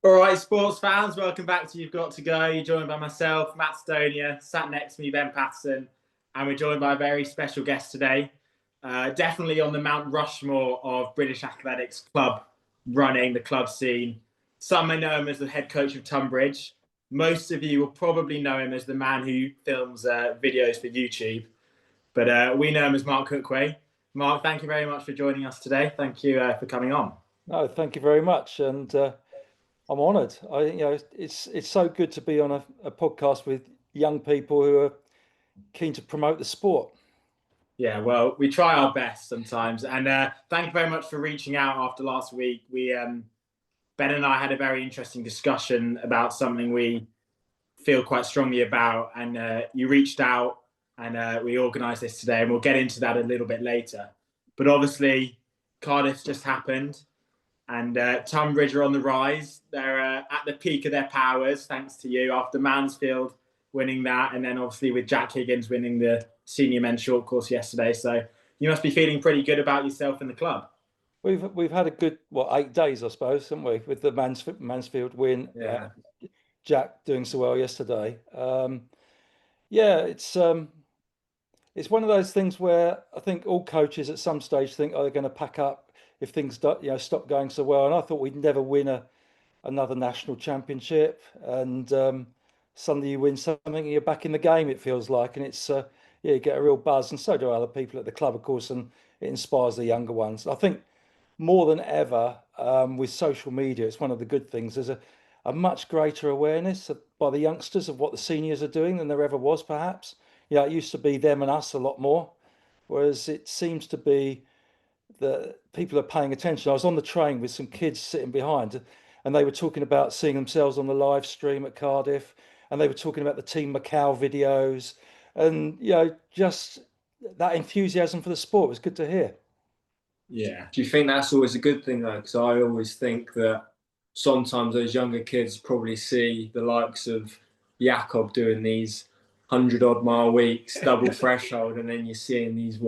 All right, sports fans, welcome back to You've Got to Go. You're joined by myself, Matt Stonia, sat next to me, Ben Patterson, and we're joined by a very special guest today. Definitely on the Mount Rushmore of British athletics club running, the club scene. Some may know him as the head coach of Tonbridge. Most of you will probably know him as the man who films videos for YouTube. But we know him as Mark Hookway. Mark, thank you very much for joining us today. Thank you for coming on. No, thank you very much, and I'm honoured. It's so good to be on a podcast with young people who are keen to promote the sport. Yeah, well, we try our best sometimes, and thank you very much for reaching out after last week. We Ben and I had a very interesting discussion about something we feel quite strongly about, and you reached out, and we organised this today, and we'll get into that a little bit later. But obviously, Cardiff's just happened, and Tonbridge are on the rise. They're at the peak of their powers, thanks to you, after Mansfield winning that, and then obviously with Jack Higgins winning the senior men's short course yesterday. So you must be feeling pretty good about yourself in the club. We've had a good 8 days, I suppose, haven't we, with the Mansfield win. Yeah. Jack doing so well yesterday. Yeah, it's one of those things where I think all coaches at some stage think, oh, they're going to pack up if things stop going so well. And I thought we'd never win another national championship, and suddenly you win something and you're back in the game, it feels like, and it's yeah, you get a real buzz, and so do other people at the club, of course, and it inspires the younger ones. I think more than ever, with social media, it's one of the good things. There's a much greater awareness by the youngsters of what the seniors are doing than there ever was, perhaps. Yeah, it used to be them and us a lot more, whereas it seems to be that people are paying attention. I was on the train with some kids sitting behind, and they were talking about seeing themselves on the live stream at Cardiff, and they were talking about the Team Macau videos, and just that enthusiasm for the sport was good to hear. Yeah. Do you think that's always a good thing though? Because I always think that sometimes those younger kids probably see the likes of Jakob doing these 100-odd-mile weeks, double threshold, and then you're seeing these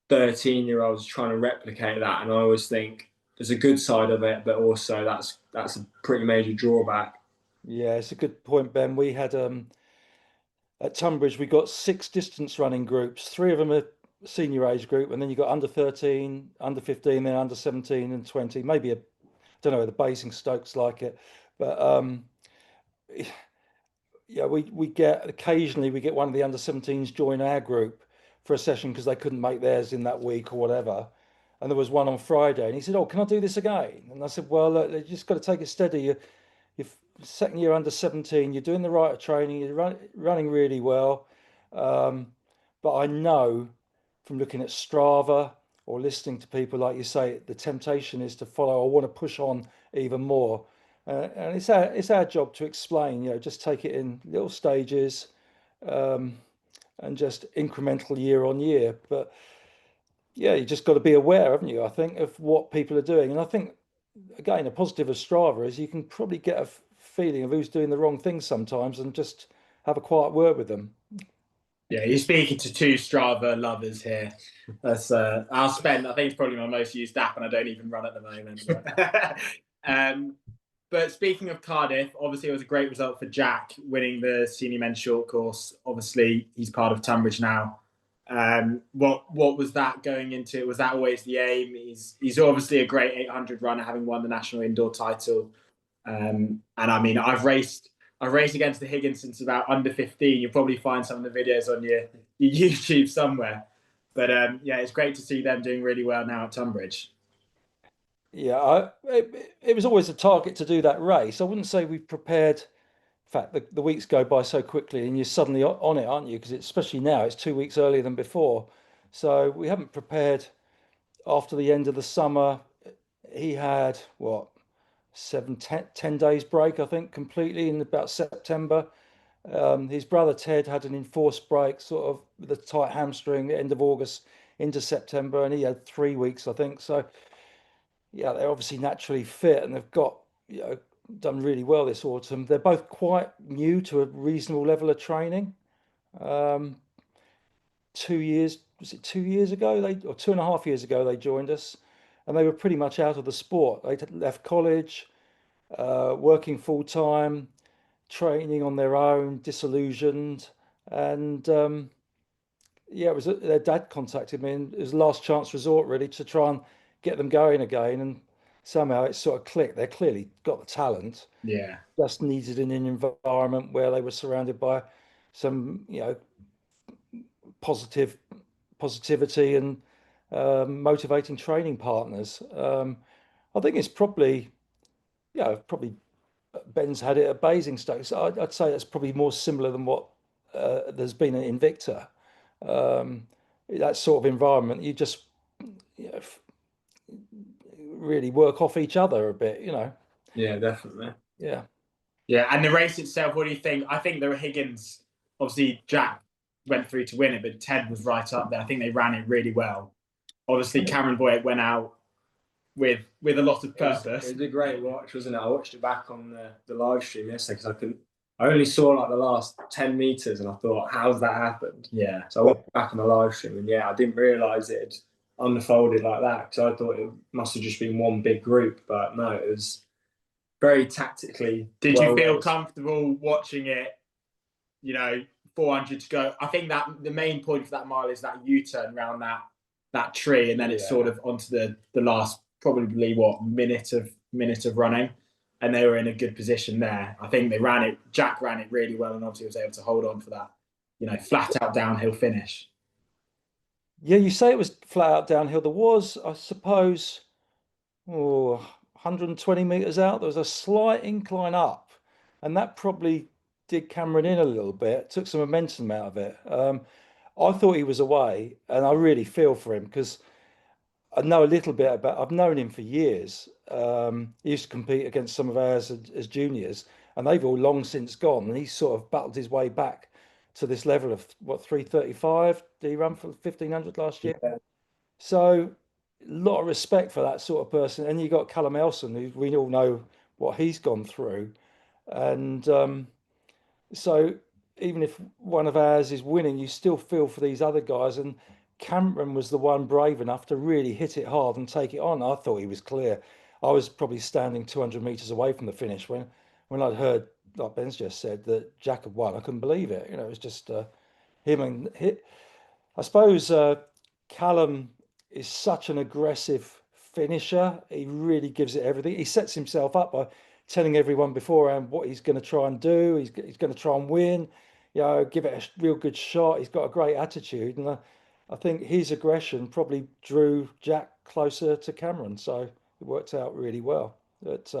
13-year-olds trying to replicate that. And I always think there's a good side of it, but also that's a pretty major drawback. Yeah, it's a good point, Ben. We had at Tunbridge, we got 6 distance running groups. 3 of them are senior age group, and then you got under 13, under 15, then under 17 and 20. Maybe don't know the Basingstoke's like it, but yeah, we get occasionally we get one of the under 17s join our group for a session because they couldn't make theirs in that week or whatever. And there was one on Friday, and he said, "Oh, can I do this again?" And I said, "Well, look, you just got to take it steady. You're second year under 17. You're doing the right training. You're running really well." But I know from looking at Strava or listening to people like you say, the temptation is to follow. I want to push on even more, and it's our job to explain. Just take it in little stages, um, and just incremental year on year. But yeah, you just got to be aware, haven't you? I think of what people are doing, and I think again a positive of Strava is you can probably get a feeling of who's doing the wrong things sometimes, and just have a quiet word with them. Yeah, you're speaking to two Strava lovers here. That's I'll spend. I think it's probably my most used app, and I don't even run at the moment. But speaking of Cardiff, obviously it was a great result for Jack winning the senior men's short course. Obviously he's part of Tunbridge now. What was that going into? Was that always the aim? He's obviously a great 800 runner, having won the national indoor title. And I mean, I've raced against the Higgins since about under 15. You'll probably find some of the videos on your YouTube somewhere. But yeah, it's great to see them doing really well now at Tunbridge. Yeah, it was always a target to do that race. I wouldn't say we've prepared. In fact, the weeks go by so quickly, and you're suddenly on it, aren't you? Because especially now, it's 2 weeks earlier than before. So we haven't prepared after the end of the summer. He had what 10 days break, I think, completely in about September. His brother Ted had an enforced break, sort of with a tight hamstring, at the end of August into September, and he had 3 weeks, I think. So yeah, they're obviously naturally fit, and they've got done really well this autumn. They're both quite new to a reasonable level of training. Um, 2 years, was it 2 years ago? Or 2.5 years ago they joined us, and they were pretty much out of the sport. They left college, working full time, training on their own, disillusioned, and yeah, it was their dad contacted me, and it was last chance resort really to try and get them going again. And somehow it sort of clicked. They clearly got the talent, Yeah. just needed an environment where they were surrounded by some, positivity and motivating training partners. I think it's probably, probably Ben's had it at Basingstoke. So I'd say that's probably more similar than what there's been in Invicta. That sort of environment, you just really work off each other a bit, Yeah, definitely. Yeah. Yeah, and the race itself, what do you think? I think there were Higgins, obviously Jack went through to win it, but Ted was right up there. I think they ran it really well. Obviously, Cameron Boyd went out with a lot of purpose. It was a great watch, wasn't it? I watched it back on the live stream yesterday because I only saw like the last 10 meters and I thought, how's that happened? Yeah. So I watched it back on the live stream and I didn't realise it had unfolded like that because I thought it must have just been one big group, but no, it was very tactically. Did you feel comfortable watching it? 400 to go. I think that the main point for that mile is that U-turn around that tree, and then it's sort of onto the last probably minute of running, and they were in a good position there. I think they ran it. Jack ran it really well, and obviously was able to hold on for that, flat out downhill finish. Yeah, you say it was flat out downhill. There was, I suppose, 120 meters out. There was a slight incline up, and that probably did Cameron in a little bit. Took some momentum out of it. I thought he was away, and I really feel for him because I know a little bit about. I've known him for years. He used to compete against some of ours as juniors, and they've all long since gone. And he's sort of battled his way back to this level of 3:35. Did he run for 1500 last year? Yeah. So a lot of respect for that sort of person. And you got Callum Elson, who we all know what he's gone through, and so even if one of ours is winning, you still feel for these other guys. And Cameron was the one brave enough to really hit it hard and take it on. I thought he was clear. I was probably standing 200 meters away from the finish when I'd heard, like Ben's just said, that Jack had won. I couldn't believe it. It was just him and hit. I suppose Callum is such an aggressive finisher. He really gives it everything. He sets himself up by telling everyone beforehand what he's going to try and do. He's going to try and win, give it a real good shot. He's got a great attitude. And I think his aggression probably drew Jack closer to Cameron. So it worked out really well. But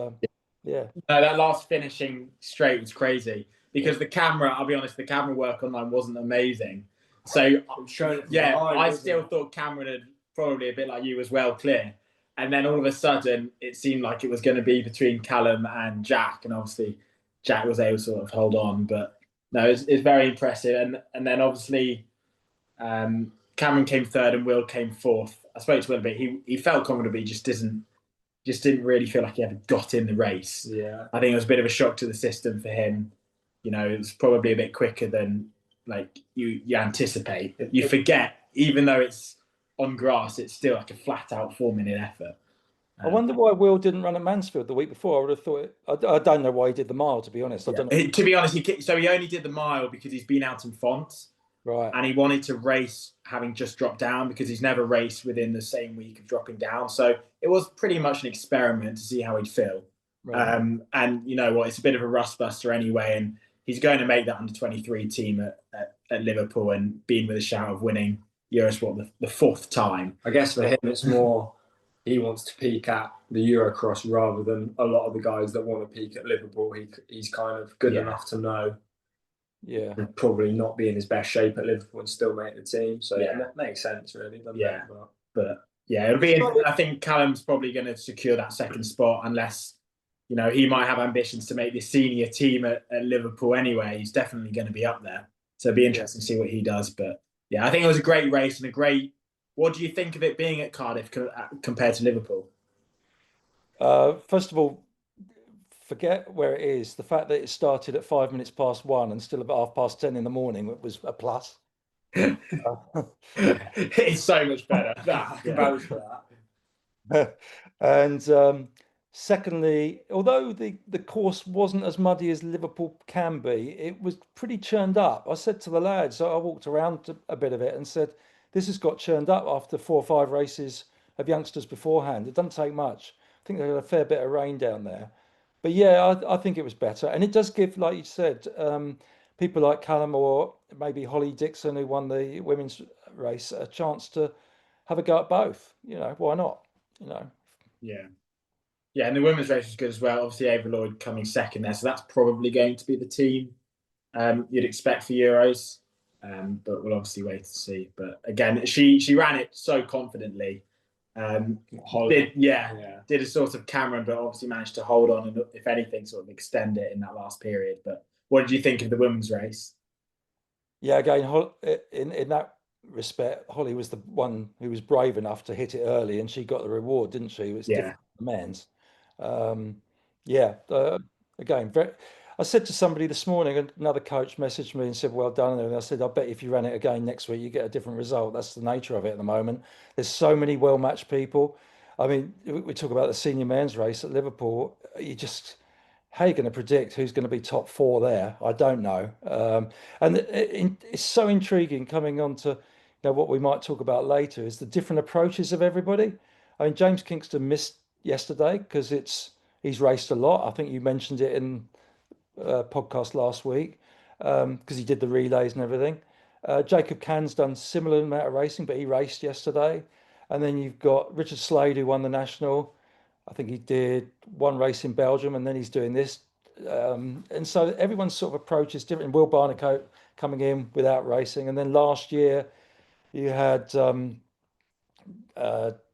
yeah. No, that last finishing straight was crazy because the camera, I'll be honest, the camera work online wasn't amazing. So I still thought Cameron had probably a bit like you as well, clear. And then all of a sudden, it seemed like it was going to be between Callum and Jack. And obviously, Jack was able to sort of hold on. But no, it's very impressive. And then obviously, Cameron came third and Will came fourth. I spoke to Will a bit. He felt confident, but he just didn't really feel like he ever got in the race. Yeah. I think it was a bit of a shock to the system for him. It was probably a bit quicker than like you anticipate. You forget, even though it's on grass, it's still like a flat out 4-minute effort. I wonder why Will didn't run at Mansfield the week before. I would have thought I don't know why he did the mile, to be honest. I don't know. To be honest, he only did the mile because he's been out in Fonts. Right. And he wanted to race having just dropped down because he's never raced within the same week of dropping down. So it was pretty much an experiment to see how he'd feel. Right. And you know what, it's a bit of a rust buster anyway. And he's going to make that under 23 team at Liverpool and being with a shout of winning Eurosport the fourth time. I guess for him, it's more he wants to peak at the Eurocross rather than a lot of the guys that want to peak at Liverpool. He's kind of good enough to know. Yeah, probably not be in his best shape at Liverpool and still make the team. So that makes sense, really. Doesn't it? But it'll be. I think Callum's probably going to secure that second spot unless, he might have ambitions to make the senior team at Liverpool anyway. He's definitely going to be up there. So it'll be interesting to see what he does. But I think it was a great race and a great. What do you think of it being at Cardiff compared to Liverpool? First of all, forget where it is. The fact that it started at 1:05 and still about 10:30 in the morning was a plus. It's so much better. That. And Secondly, although the course wasn't as muddy as Liverpool can be, it was pretty churned up. I said to the lads, I walked around a bit of it and said, this has got churned up after 4 or 5 races of youngsters beforehand. It doesn't take much. I think they had a fair bit of rain down there. But yeah, I think it was better. And it does give, like you said, people like Callum or maybe Holly Dixon, who won the women's race, a chance to have a go at both. Why not? Yeah. Yeah, and the women's race was good as well. Obviously, Ava Lloyd coming second there, so that's probably going to be the team you'd expect for Euros. But we'll obviously wait to see. But again, she ran it so confidently. Did a sort of Cameron, but obviously managed to hold on and, if anything, sort of extend it in that last period. But what did you think of the women's race? Yeah, again, in that respect, Holly was the one who was brave enough to hit it early, and she got the reward, didn't she? It was different from the men's. Yeah, again, I said to somebody this morning, another coach messaged me and said, well done. And I said, I bet if you ran it again next week, you get a different result. That's the nature of it at the moment. There's so many well-matched people. I mean, we talk about the senior men's race at Liverpool. How are you going to predict who's going to be top 4 there? I don't know. And it's so intriguing coming on to what we might talk about later is the different approaches of everybody. I mean, James Kingston missed yesterday because he's raced a lot. I think you mentioned it in podcast last week because he did the relays and everything. Jacob Can's done similar amount of racing, but he raced yesterday. And then you've got Richard Slade, who won the national. I think he did one race in Belgium, and then he's doing this. And so everyone's sort of approach is different. Will Barnicoat coming in without racing, and then last year you had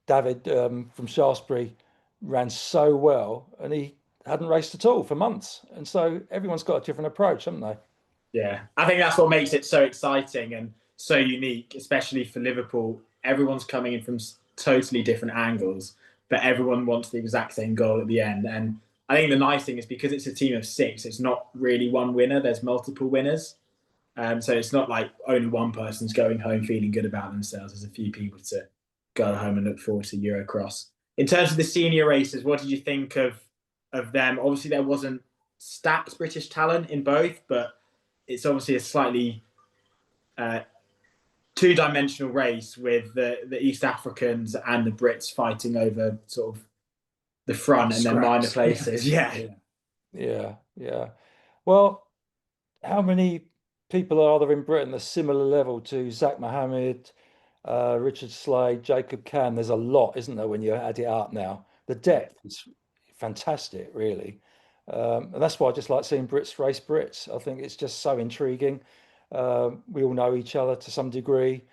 David from Shaftesbury ran so well, and he hadn't raced at all for months. And so everyone's got a different approach, haven't they? Yeah, I think that's what makes it so exciting and so unique, especially for Liverpool. Everyone's coming in from totally different angles, but everyone wants the exact same goal at the end. And I think the nice thing is because it's a team of 6, it's not really one winner. There's multiple winners. So it's not like only one person's going home feeling good about themselves. There's a few people to go home and look forward to Eurocross. In terms of the senior races, what did you think of them? Obviously, there wasn't stacked British talent in both, but it's obviously a slightly two-dimensional race with the East Africans and the Brits fighting over sort of the front and then minor places. Yeah. Well, how many people are there in Britain a similar level to Zach Mohammed, Richard Slade, Jacob Can? There's a lot, isn't there, when you add it up now? The depth is fantastic, really. And that's why I just like seeing Brits race Brits. I think it's just so intriguing. We all know each other to some degree.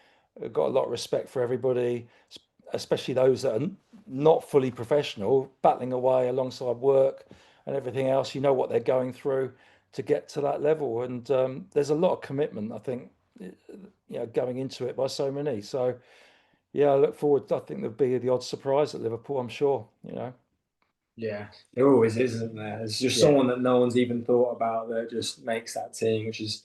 We've got a lot of respect for everybody, especially those that are not fully professional, battling away alongside work and everything else. You know what they're going through to get to that level. And there's a lot of commitment, I think, going into it by so many. So, yeah, I look forward. I think there'll be the odd surprise at Liverpool, I'm sure, Yeah, there always is, isn't there? There's just someone that no one's even thought about that just makes that team, which is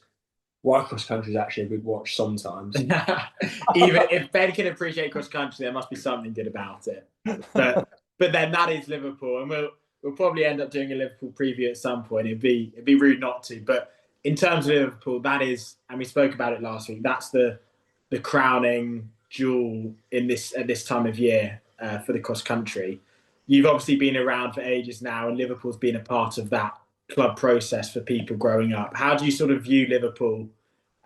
why cross country is actually a good watch sometimes. Even if Ben can appreciate cross country, there must be something good about it. But then that is Liverpool, and we'll probably end up doing a Liverpool preview at some point. It'd be rude not to. But in terms of Liverpool, that is, and we spoke about it last week. That's the crowning jewel at this time of year for the cross country. You've obviously been around for ages now, and Liverpool's been a part of that club process for people growing up. How do you sort of view Liverpool?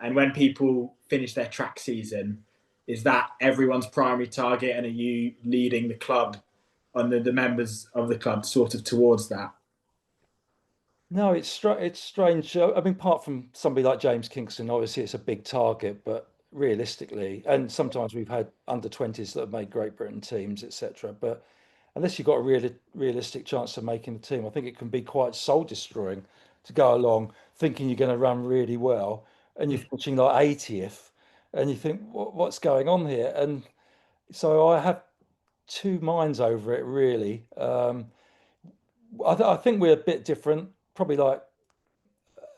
And when people finish their track season, is that everyone's primary target? And are you leading the club and the members of the club sort of towards that? No, it's strange. I mean, apart from somebody like James Kingston, obviously it's a big target, but realistically, and sometimes we've had under 20s that have made Great Britain teams, etc. But unless you've got a realistic chance of making the team, I think it can be quite soul destroying to go along thinking you're going to run really well and you're finishing like 80th and you think, what's going on here? And so I have two minds over it, really. I think we're a bit different, probably like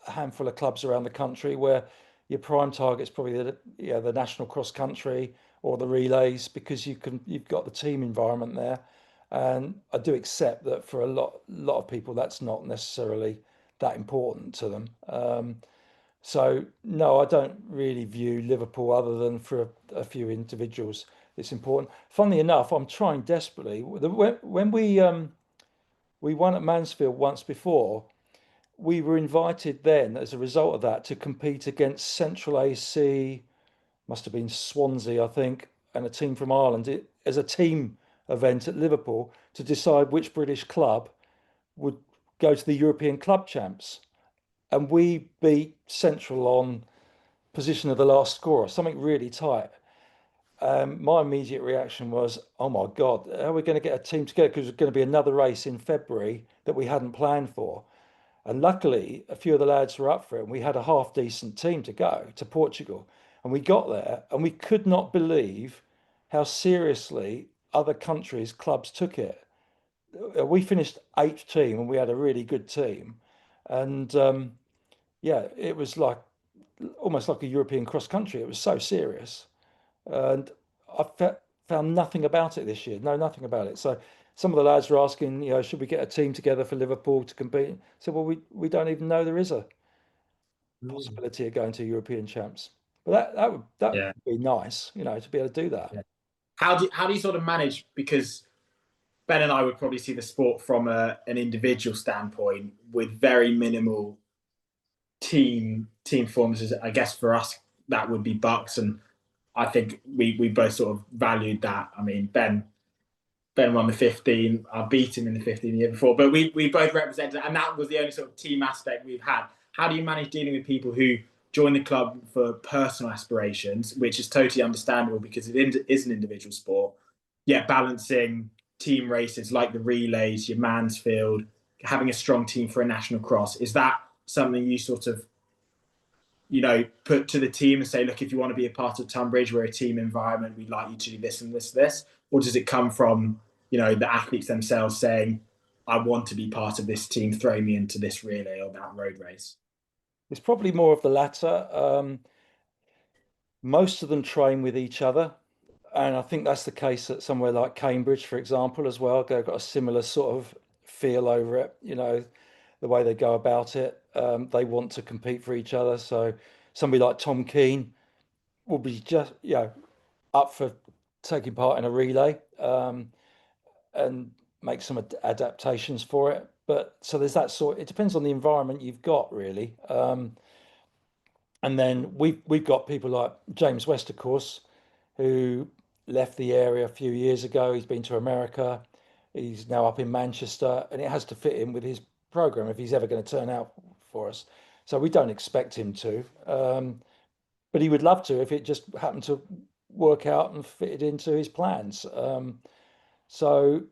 a handful of clubs around the country where your prime target's probably the national cross country or the relays because you've got the team environment there. And I do accept that for a lot of people, that's not necessarily that important to them. So no, I don't really view Liverpool other than for a few individuals. It's important. Funnily enough, I'm trying desperately. When we won at Mansfield once before, we were invited then as a result of that to compete against Central AC, must have been Swansea, I think, and a team from Ireland as a team event at Liverpool to decide which British club would go to the European Club Champs. And we beat Central on position of the last scorer, something really tight. My immediate reaction was, oh my God, how are we going to get a team together? Because there's going to be another race in February that we hadn't planned for. And luckily, a few of the lads were up for it, and we had a half decent team to go to Portugal. And we got there, and we could not believe how seriously other countries' clubs took it. We finished 8th team, and we had a really good team. And yeah, it was like almost like a European cross country. It was so serious. And found nothing about it this year. No, nothing about it. So some of the lads were asking, should we get a team together for Liverpool to compete? I said, well, we don't even know there is a possibility of going to European champs. But that would Yeah. be nice, to be able to do that. Yeah. How do you sort of manage? Because Ben and I would probably see the sport from an individual standpoint with very minimal team performances. I guess for us that would be Bucks, and I think we both sort of valued that. I mean, Ben won the 15. I beat him in the 15 the year before, but we both represented, and that was the only sort of team aspect we've had. How do you manage dealing with people who join the club for personal aspirations, which is totally understandable because it is an individual sport, yet balancing team races like the relays, your Mansfield, having a strong team for a national cross? Is that something you sort of, put to the team and say, look, if you want to be a part of Tonbridge, we're a team environment, we'd like you to do this and this? Or does it come from, the athletes themselves saying, I want to be part of this team, throw me into this relay or that road race? It's probably more of the latter. Most of them train with each other. And I think that's the case at somewhere like Cambridge, for example, as well. They've got a similar sort of feel over it, the way they go about it. They want to compete for each other. So somebody like Tom Keane will be just, up for taking part in a relay and make some adaptations for it. But so there's that it depends on the environment you've got, really. And then we've got people like James West, of course, who left the area a few years ago. He's been to America. He's now up in Manchester, and it has to fit in with his program if he's ever going to turn out for us. So we don't expect him to, but he would love to if it just happened to work out and fitted into his plans. So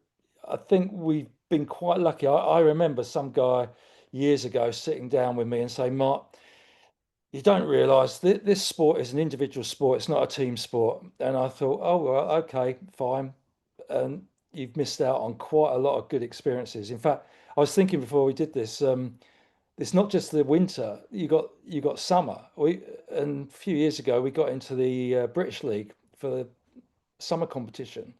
I think we've been quite lucky. I remember some guy years ago sitting down with me and saying, Mark, you don't realise this sport is an individual sport. It's not a team sport. And I thought, oh, well, okay, fine. And you've missed out on quite a lot of good experiences. In fact, I was thinking before we did this, it's not just the winter. You got summer. And a few years ago we got into the British League for the summer competition,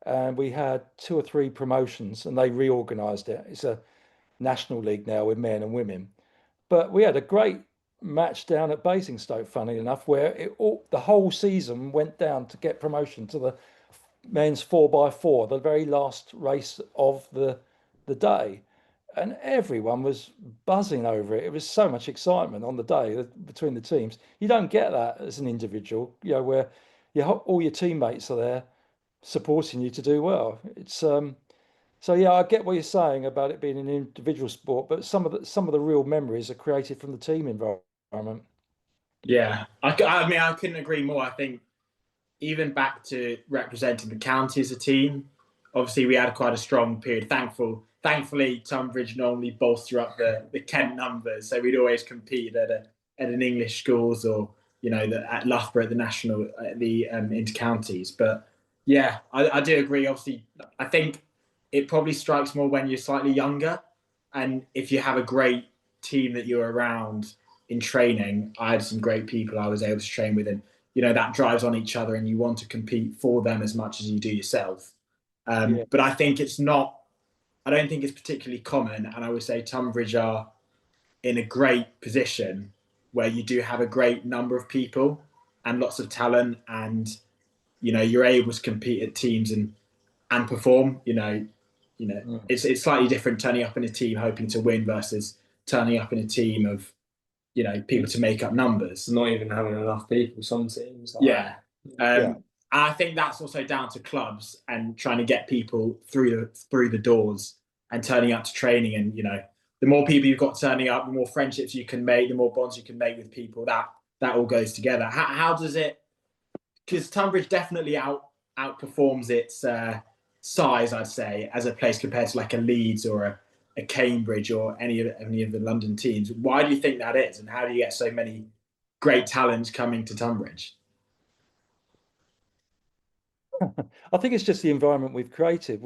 and we had 2 or 3 promotions, and they reorganised it. It's a national league now with men and women. But we had a great match down at Basingstoke, funny enough, where the whole season went down to get promotion to the men's 4x4, the very last race of the day. And everyone was buzzing over it. It was so much excitement on the day between the teams. You don't get that as an individual, where all your teammates are there supporting you to do well. It's so yeah, I get what you're saying about it being an individual sport, but some of the real memories are created from the team environment. Yeah, I mean, I couldn't agree more. I think even back to representing the county as a team, obviously we had quite a strong period. Thankfully, Tonbridge normally bolster up the Kent numbers, so we'd always compete at an English schools or at Loughborough at the national the inter-counties. But yeah, I do agree. Obviously, I think it probably strikes more when you're slightly younger, and if you have a great team that you're around in training. I had some great people I was able to train with, and that drives on each other, and you want to compete for them as much as you do yourself. But I think it's not. I don't think it's particularly common, and I would say Tonbridge are in a great position where you do have a great number of people and lots of talent, and you're able to compete at teams and perform. It's slightly different turning up in a team hoping to win versus turning up in a team of people to make up numbers. Not even having enough people. Some teams. And I think that's also down to clubs and trying to get people through the doors and turning up to training. And the more people you've got turning up, the more friendships you can make, the more bonds you can make with people. That all goes together. How does it? Because Tonbridge definitely outperforms its size, I'd say, as a place compared to like a Leeds or a Cambridge or any of the London teams. Why do you think that is, and how do you get so many great talents coming to Tonbridge? I think it's just the environment we've created.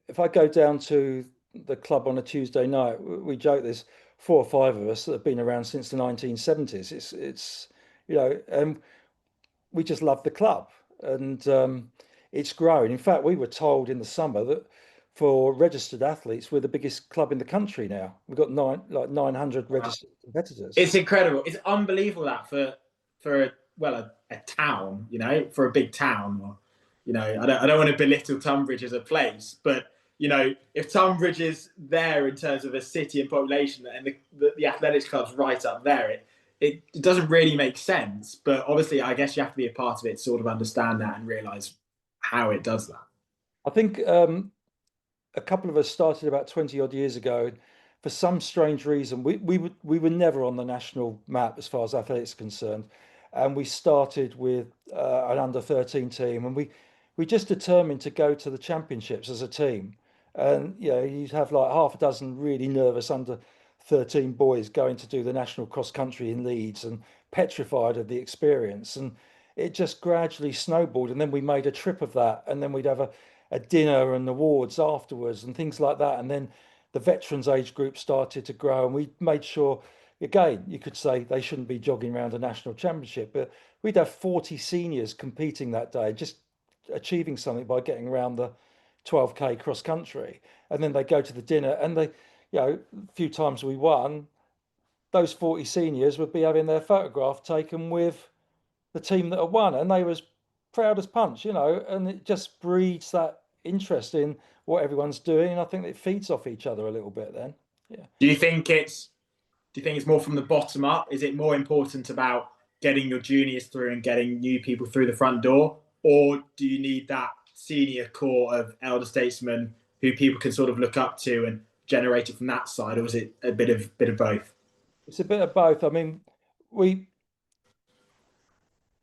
If I go down to the club on a Tuesday night, we joke there's 4 or 5 of us that have been around since the 1970s. It's and we just love the club, and it's growing. In fact, we were told in the summer that for registered athletes, we're the biggest club in the country now. We've got 900 registered competitors. It's incredible. It's unbelievable that for a town, for a big town. Or, I don't want to belittle Tonbridge as a place, but if Tonbridge is there in terms of a city and population, and the athletics club's right up there, it doesn't really make sense. But obviously, I guess you have to be a part of it to sort of understand that and realise how it does that. I think a couple of us started about 20 odd years ago. For some strange reason, we were never on the national map as far as athletics is concerned, and we started with an under-13 team, and we just determined to go to the championships as a team. And you'd have like half a dozen really nervous under-13 boys going to do the national cross country in Leeds and petrified of the experience, and it just gradually snowballed. And then we made a trip of that, and then we'd have a dinner and awards afterwards and things like that. And then the veterans age group started to grow, and we made sure, again, you could say they shouldn't be jogging around a national championship, but we'd have 40 seniors competing that day, just achieving something by getting around the 12K cross country. And then they go to the dinner, and a few times we won, those 40 seniors would be having their photograph taken with the team that had won, and they was proud as punch, and it just breeds that interest in what everyone's doing, and I think it feeds off each other a little bit then. Do you think it's more from the bottom up? Is it more important about getting your juniors through and getting new people through the front door, or do you need that senior core of elder statesmen who people can sort of look up to and generate it from that side, or is it a bit of both? It's a bit of both. I mean,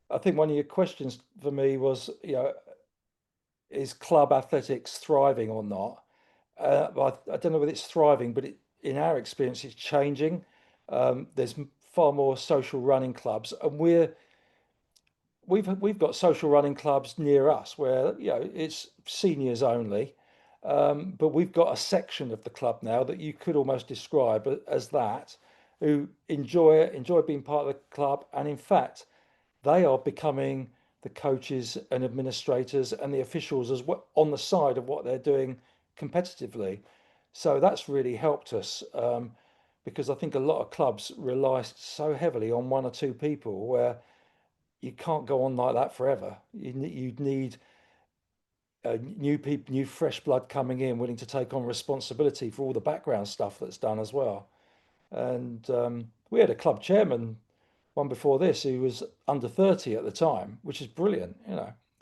I think one of your questions for me was, is club athletics thriving or not? But I don't know whether it's thriving, but in our experience, it's changing. There's far more social running clubs, and we've got social running clubs near us where it's seniors only, but we've got a section of the club now that you could almost describe as that, who enjoy being part of the club, and in fact, they are becoming the coaches and administrators and the officials as well on the side of what they're doing competitively. So that's really helped us, because I think a lot of clubs rely so heavily on 1 or 2 people where you can't go on like that forever. You need new people, new fresh blood coming in, willing to take on responsibility for all the background stuff that's done as well. And we had a club chairman, one before this, who was under 30 at the time, which is brilliant,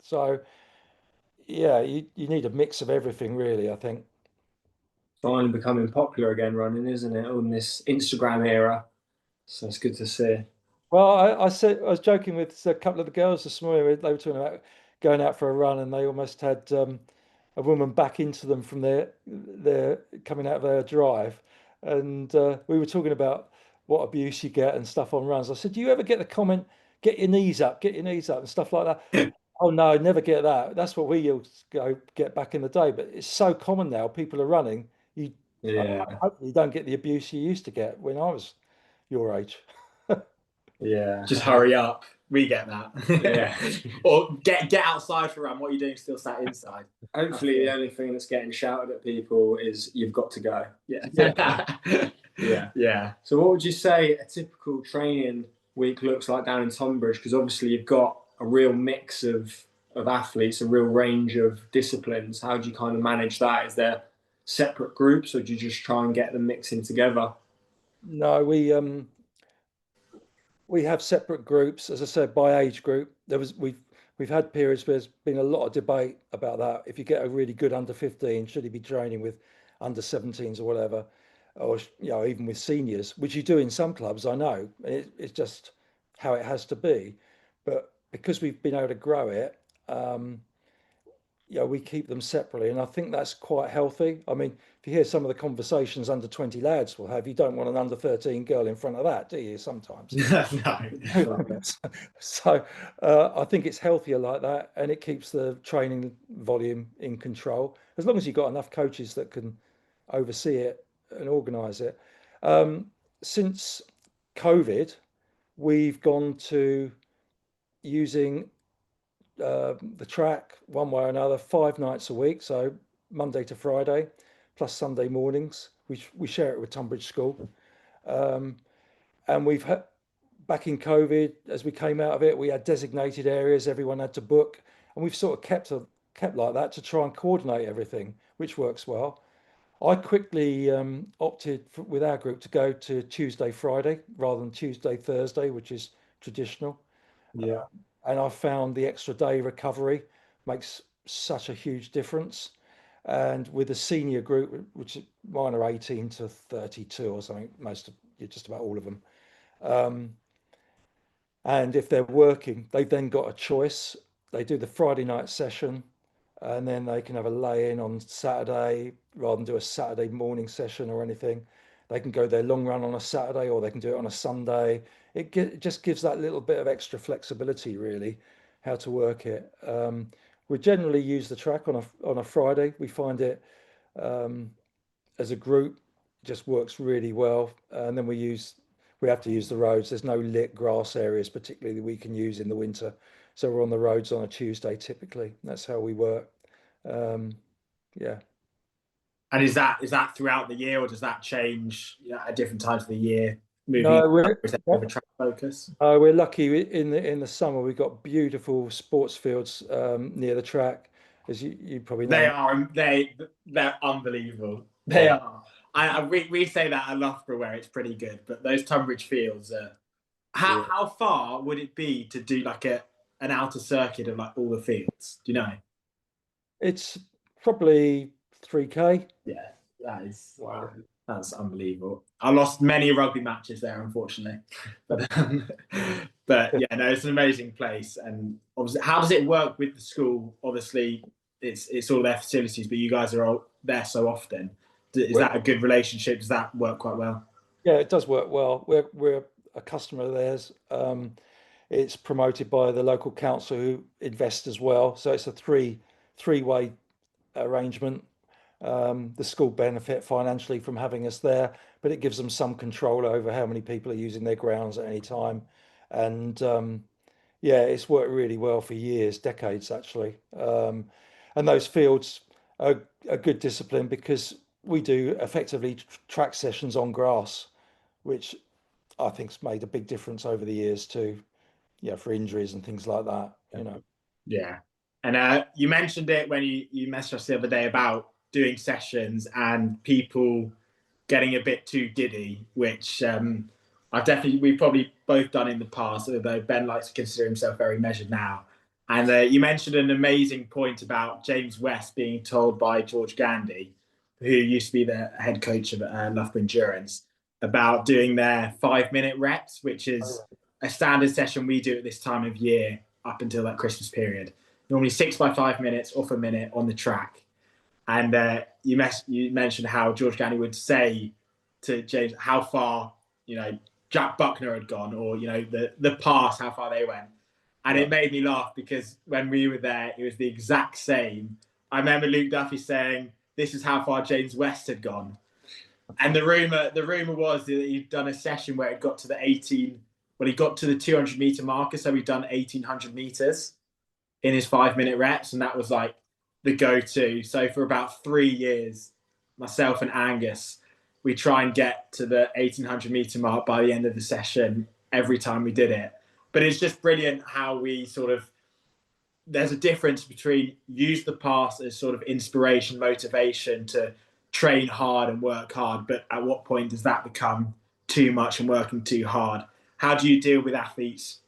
So, you need a mix of everything, really, I think. Finally becoming popular again, running, isn't it? On this Instagram era. So it's good to see. Well, I was joking with a couple of the girls this morning. They were talking about going out for a run, and they almost had a woman back into them from their coming out of their drive. And we were talking about what abuse you get and stuff on runs. I said, do you ever get the comment, get your knees up, and stuff like that? Oh, no, never get that. That's what we used to go get back in the day. But it's so common now. People are running. Hopefully you don't get the abuse you used to get when I was your age. Yeah. Just hurry up. We get that. Yeah. Or get outside for a run. What are you doing still sat inside? Hopefully the only thing that's getting shouted at people is you've got to go. Yeah. Yeah. Yeah. So what would you say a typical training week looks like down in Tonbridge? Because obviously you've got a real mix of athletes, a real range of disciplines. How do you kind of manage that? Is there separate groups, or do you just try and get them mixing together? No, we have separate groups, as I said, by age group. We've had periods where there's been a lot of debate about that. If you get a really good under 15, should he be training with under 17s or whatever, or even with seniors, which you do in some clubs. I know it's just how it has to be, but because we've been able to grow it, we keep them separately, and I think that's quite healthy. I mean, if you hear some of the conversations under 20 lads will have, you don't want an under 13 girl in front of that, do you? Sometimes. No. So I think it's healthier like that, and it keeps the training volume in control, as long as you've got enough coaches that can oversee it and organise it. Since COVID, we've gone to using the track one way or another 5 nights a week, so Monday to Friday, plus Sunday mornings. We share it with Tonbridge School, and we've had, back in COVID, as we came out of it, we had designated areas everyone had to book, and we've sort of kept like that to try and coordinate everything, which works well. I quickly opted with our group to go to Tuesday Friday rather than Tuesday Thursday, which is traditional. Yeah. And I found the extra day recovery makes such a huge difference. And with the senior group, which mine are 18 to 32 or something, just about all of them. And if they're working, they've then got a choice. They do the Friday night session, and then they can have a lay-in on Saturday rather than do a Saturday morning session or anything. They can go their long run on a Saturday, or they can do it on a Sunday. It just gives that little bit of extra flexibility, really, how to work it. We generally use the track on a Friday. We find it as a group just works really well, and then we have to use the roads. There's no lit grass areas particularly that we can use in the winter, so we're on the roads on a Tuesday typically. That's how we work. Yeah. And is that throughout the year, or does that change at different times of the year? No, Over track focus. We're lucky in the summer. We've got beautiful sports fields near the track, as you probably know. They're unbelievable. They are. We say that at Loughborough where it's pretty good, but those Tonbridge fields are. How far would it be to do like an outer circuit of like all the fields? Do you know? It's probably 3K. Yeah, that is wow. That's unbelievable. I lost many rugby matches there, unfortunately, but yeah, no, it's an amazing place. And obviously, how does it work with the school? Obviously, it's all their facilities, but you guys are all there so often. Is that a good relationship? Does that work quite well? Yeah, it does work well. We're a customer of theirs. It's promoted by the local council who invest as well, so it's a three-way arrangement. The school benefit financially from having us there, but it gives them some control over how many people are using their grounds at any time. And yeah, it's worked really well for years, decades actually. And those fields are a good discipline because we do effectively track sessions on grass, which I think's made a big difference over the years too. Yeah, for injuries and things like that, Yeah. And you mentioned it when you messaged us the other day about doing sessions and people getting a bit too giddy, which we've probably both done in the past, although Ben likes to consider himself very measured now. And you mentioned an amazing point about James West being told by George Gandy, who used to be the head coach of Loughborough Endurance, about doing their 5-minute reps, which is a standard session we do at this time of year up until that Christmas period. Normally 6 by 5 minutes, off a minute on the track. And you mentioned how George Gandy would say to James how far, Jack Buckner had gone, or, the pass, how far they went. And it made me laugh because when we were there, it was the exact same. I remember Luke Duffy saying, this is how far James West had gone. And the rumor was that he'd done a session where it got to the 18 Well, he got to the 200-meter marker, so we've done 1,800 meters in his 5-minute reps, and that was like the go-to. So for about 3 years, myself and Angus, we try and get to the 1,800-meter mark by the end of the session every time we did it. But it's just brilliant how we sort of, there's a difference between use the past as sort of inspiration, motivation to train hard and work hard, but at what point does that become too much and working too hard? How do you deal with athletes,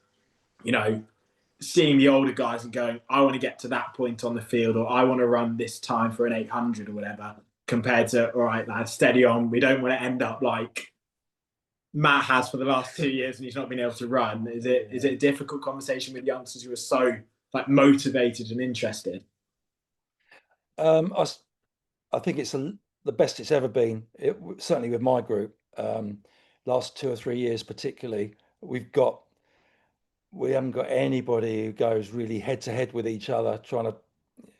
seeing the older guys and going, I want to get to that point on the field, or I want to run this time for an 800 or whatever, compared to, all right, lads, steady on. We don't want to end up like Matt has for the last 2 years and he's not been able to run. Is it a difficult conversation with youngsters who are so like motivated and interested? I think it's the best it's ever been. Certainly with my group, last 2 or 3 years particularly, we haven't got anybody who goes really head to head with each other, trying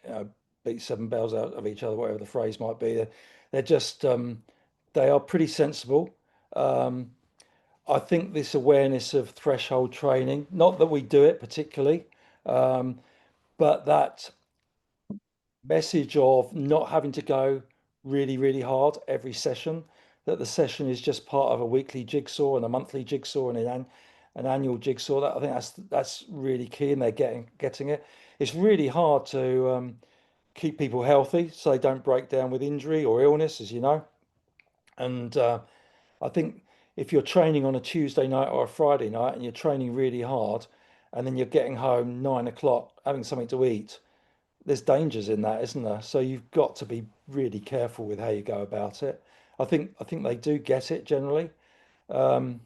to beat 7 bells out of each other, whatever the phrase might be. They're just they are pretty sensible. I think this awareness of threshold training, not that we do it particularly, but that message of not having to go really, really hard every session, that the session is just part of a weekly jigsaw and a monthly jigsaw and an annual jigsaw. That I think that's really key, and they're getting it. It's really hard to keep people healthy so they don't break down with injury or illness, as you know. And I think if you're training on a Tuesday night or a Friday night and you're training really hard, and then you're getting home 9 o'clock having something to eat, there's dangers in that, isn't there? So you've got to be really careful with how you go about it. I think they do get it generally. I'm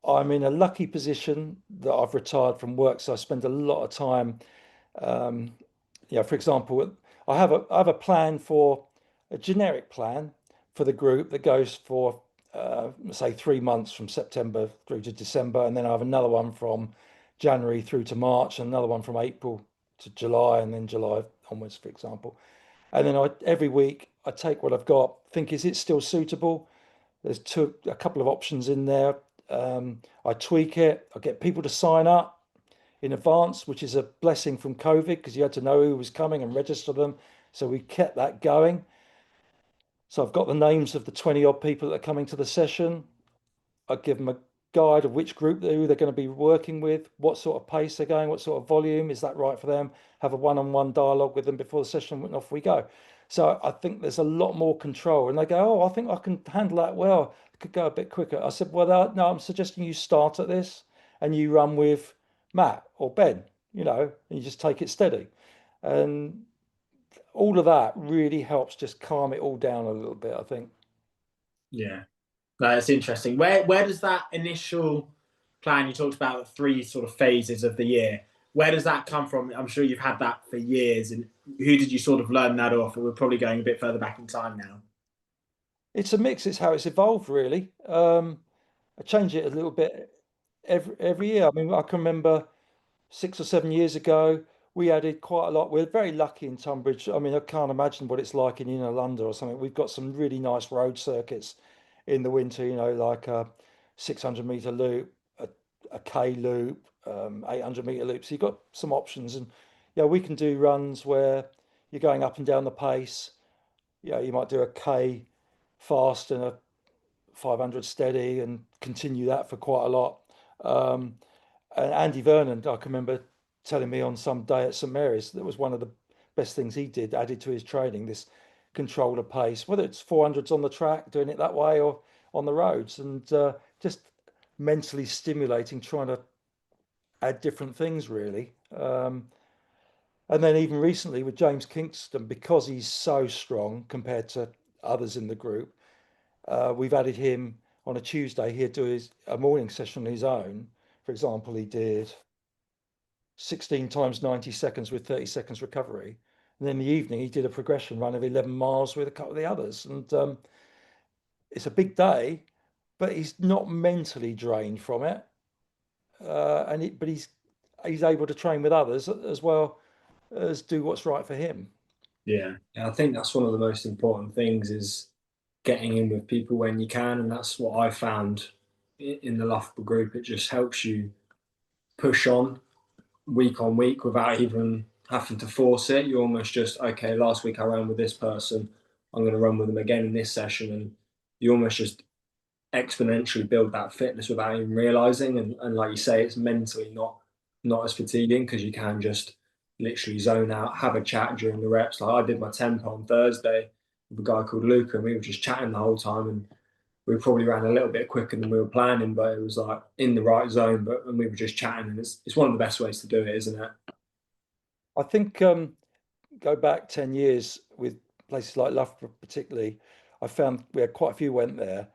in a lucky position that I've retired from work, so I spend a lot of time. For example, I have a plan for a generic plan for the group that goes for say 3 months from September through to December, and then I have another one from January through to March, and another one from April to July, and then July onwards, for example. And then every week I take what I've got, think, is it still suitable? There's a couple of options in there. I tweak it. I get people to sign up in advance, which is a blessing from COVID, because you had to know who was coming and register them. So we kept that going. So I've got the names of the 20 odd people that are coming to the session. I give them a guide of which group who they're going to be working with, what sort of pace they're going, what sort of volume, is that right for them? Have a one-on-one dialogue with them before the session, and off we go. So I think there's a lot more control, and they go, oh, I think I can handle that well. I could go a bit quicker. I said, well, no, I'm suggesting you start at this and you run with Matt or Ben, and you just take it steady. And all of that really helps just calm it all down a little bit, I think. Yeah. That's interesting. Where does that initial plan, you talked about the 3 sort of phases of the year, where does that come from? I'm sure you've had that for years. And who did you sort of learn that off? We're probably going a bit further back in time now. It's a mix. It's how it's evolved, really. I change it a little bit every year. I mean, I can remember 6 or 7 years ago, we added quite a lot. We're very lucky in Tonbridge. I mean, I can't imagine what it's like in inner London or something. We've got some really nice road circuits in the winter, like a 600-meter loop, a K loop, 800-meter loop. So you've got some options. And we can do runs where you're going up and down the pace. You might do a K fast and a 500 steady and continue that for quite a lot. And Andy Vernon, I can remember telling me on some day at St Mary's, that was one of the best things he did, added to his training, this control of pace, whether it's 400s on the track, doing it that way, or on the roads, and just mentally stimulating, trying to add different things, really. And then even recently with James Kingston, because he's so strong compared to others in the group, we've added him on a Tuesday. He'd do a morning session on his own. For example, he did 16 times 90 seconds with 30 seconds recovery. And then in the evening, he did a progression run of 11 miles with a couple of the others. And it's a big day, but he's not mentally drained from it. But he's able to train with others as well as do what's right for him. Yeah, I think that's one of the most important things, is getting in with people when you can. And that's what I found in the Loughborough group, it just helps you push on week without even having to force it. You're almost just, okay, last week I ran with this person, I'm going to run with them again in this session. And you almost just exponentially build that fitness without even realizing. And like you say, it's mentally not as fatiguing, because you can just literally zone out, have a chat during the reps. Like I did my tempo on Thursday with a guy called Luca, and we were just chatting the whole time, and we probably ran a little bit quicker than we were planning, but it was like in the right zone. And we were just chatting, and it's one of the best ways to do it, isn't it? I think go back 10 years with places like Loughborough, particularly, I found we had quite a few went there,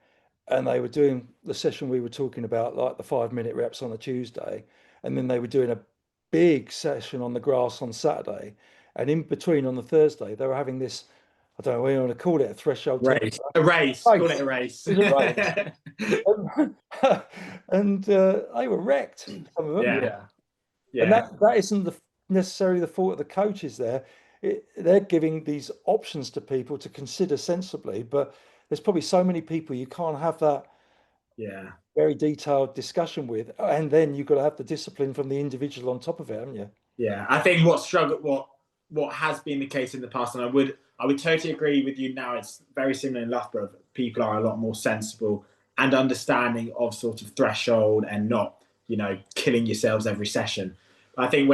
and they were doing the session we were talking about, like the 5-minute reps on a Tuesday, and then they were doing a big session on the grass on Saturday, and in between on the Thursday they were having this, I don't know what you want to call it, a threshold race. A race. Call it a race. It was a race. And they were wrecked, some of them. Yeah. And that isn't necessarily the fault of the coaches there. They're giving these options to people to consider sensibly, but there's probably so many people you can't have that very detailed discussion with, and then you've got to have the discipline from the individual on top of it, haven't you? Yeah, I think what has been the case in the past, and I would totally agree with you now, it's very similar in Loughborough. People are a lot more sensible and understanding of sort of threshold, and not, killing yourselves every session. But I think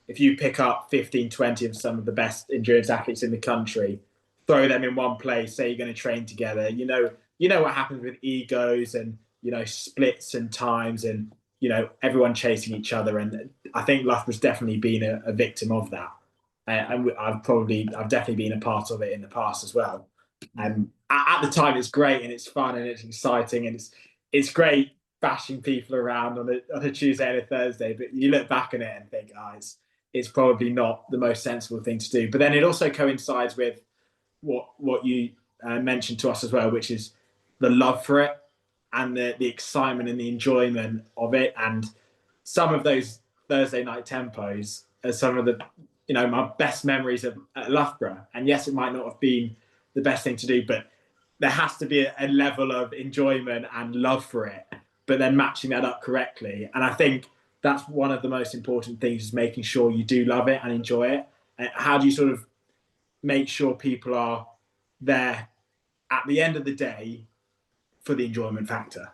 if you pick up 15, 20 of some of the best endurance athletes in the country, throw them in one place, say you're going to train together, you know what happens with egos and, splits and times, and, everyone chasing each other. And I think Loughborough's definitely been a victim of that. And I've definitely been a part of it in the past as well. And at the time, it's great and it's fun and it's exciting, and it's great bashing people around on a Tuesday and a Thursday. But you look back on it and think, it's probably not the most sensible thing to do. But then it also coincides with what you mentioned to us as well, which is the love for it and the excitement and the enjoyment of it. And some of those Thursday night tempos are some of the, my best memories at Loughborough. And yes, it might not have been the best thing to do, but there has to be a level of enjoyment and love for it, but then matching that up correctly. And I think that's one of the most important things, is making sure you do love it and enjoy it. And how do you sort of make sure people are there at the end of the day for the enjoyment factor?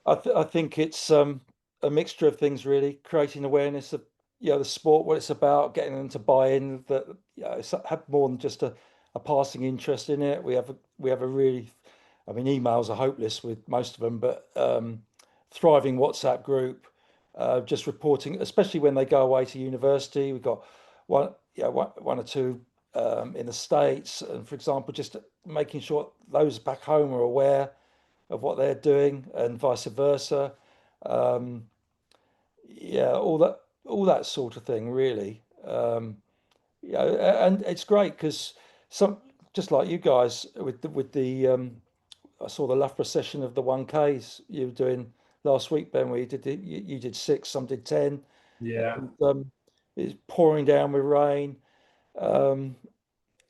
I think it's a mixture of things, really. Creating awareness of the sport, what it's about, getting them to buy in, that have more than just a passing interest in it. We have a really, I mean, emails are hopeless with most of them, but thriving WhatsApp group, just reporting, especially when they go away to university. We've got one or two in the States, and for example, just making sure those back home are aware of what they're doing, and vice versa. All that sort of thing, really. And it's great because just like you guys with the I saw the Loughborough session of the 1Ks you were doing last week, Ben, where you did 6, some did 10. Yeah. And, it's pouring down with rain.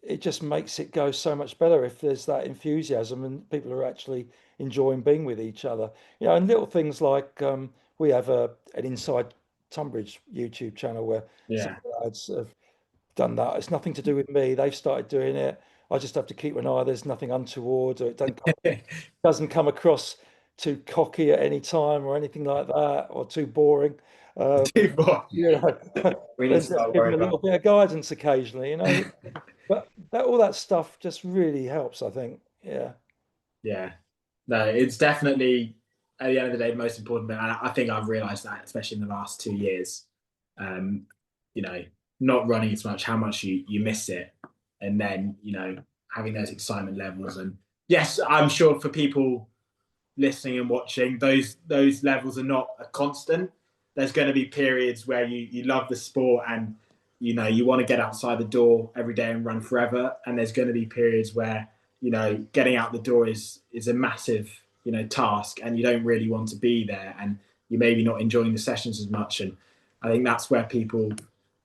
It just makes it go so much better if there's that enthusiasm and people are actually enjoying being with each other. And little things like we have an Inside Tonbridge YouTube channel where some lads have done that. It's nothing to do with me. They've started doing it. I just have to keep an eye. There's nothing untoward, or it doesn't come across too cocky at any time or anything like that, or too boring. Too boring. We need to start give worrying them a little bit of guidance occasionally, But all that stuff just really helps, I think. Yeah. No, it's definitely, at the end of the day, the most important thing. I think I've realised that, especially in the last 2 years. Not running as much, how much you miss it, and then having those excitement levels. And yes, I'm sure for people listening and watching, those levels are not a constant. There's going to be periods where you love the sport and you want to get outside the door every day and run forever, and there's going to be periods where getting out the door is a massive task, and you don't really want to be there, and you're maybe not enjoying the sessions as much. And I think that's where people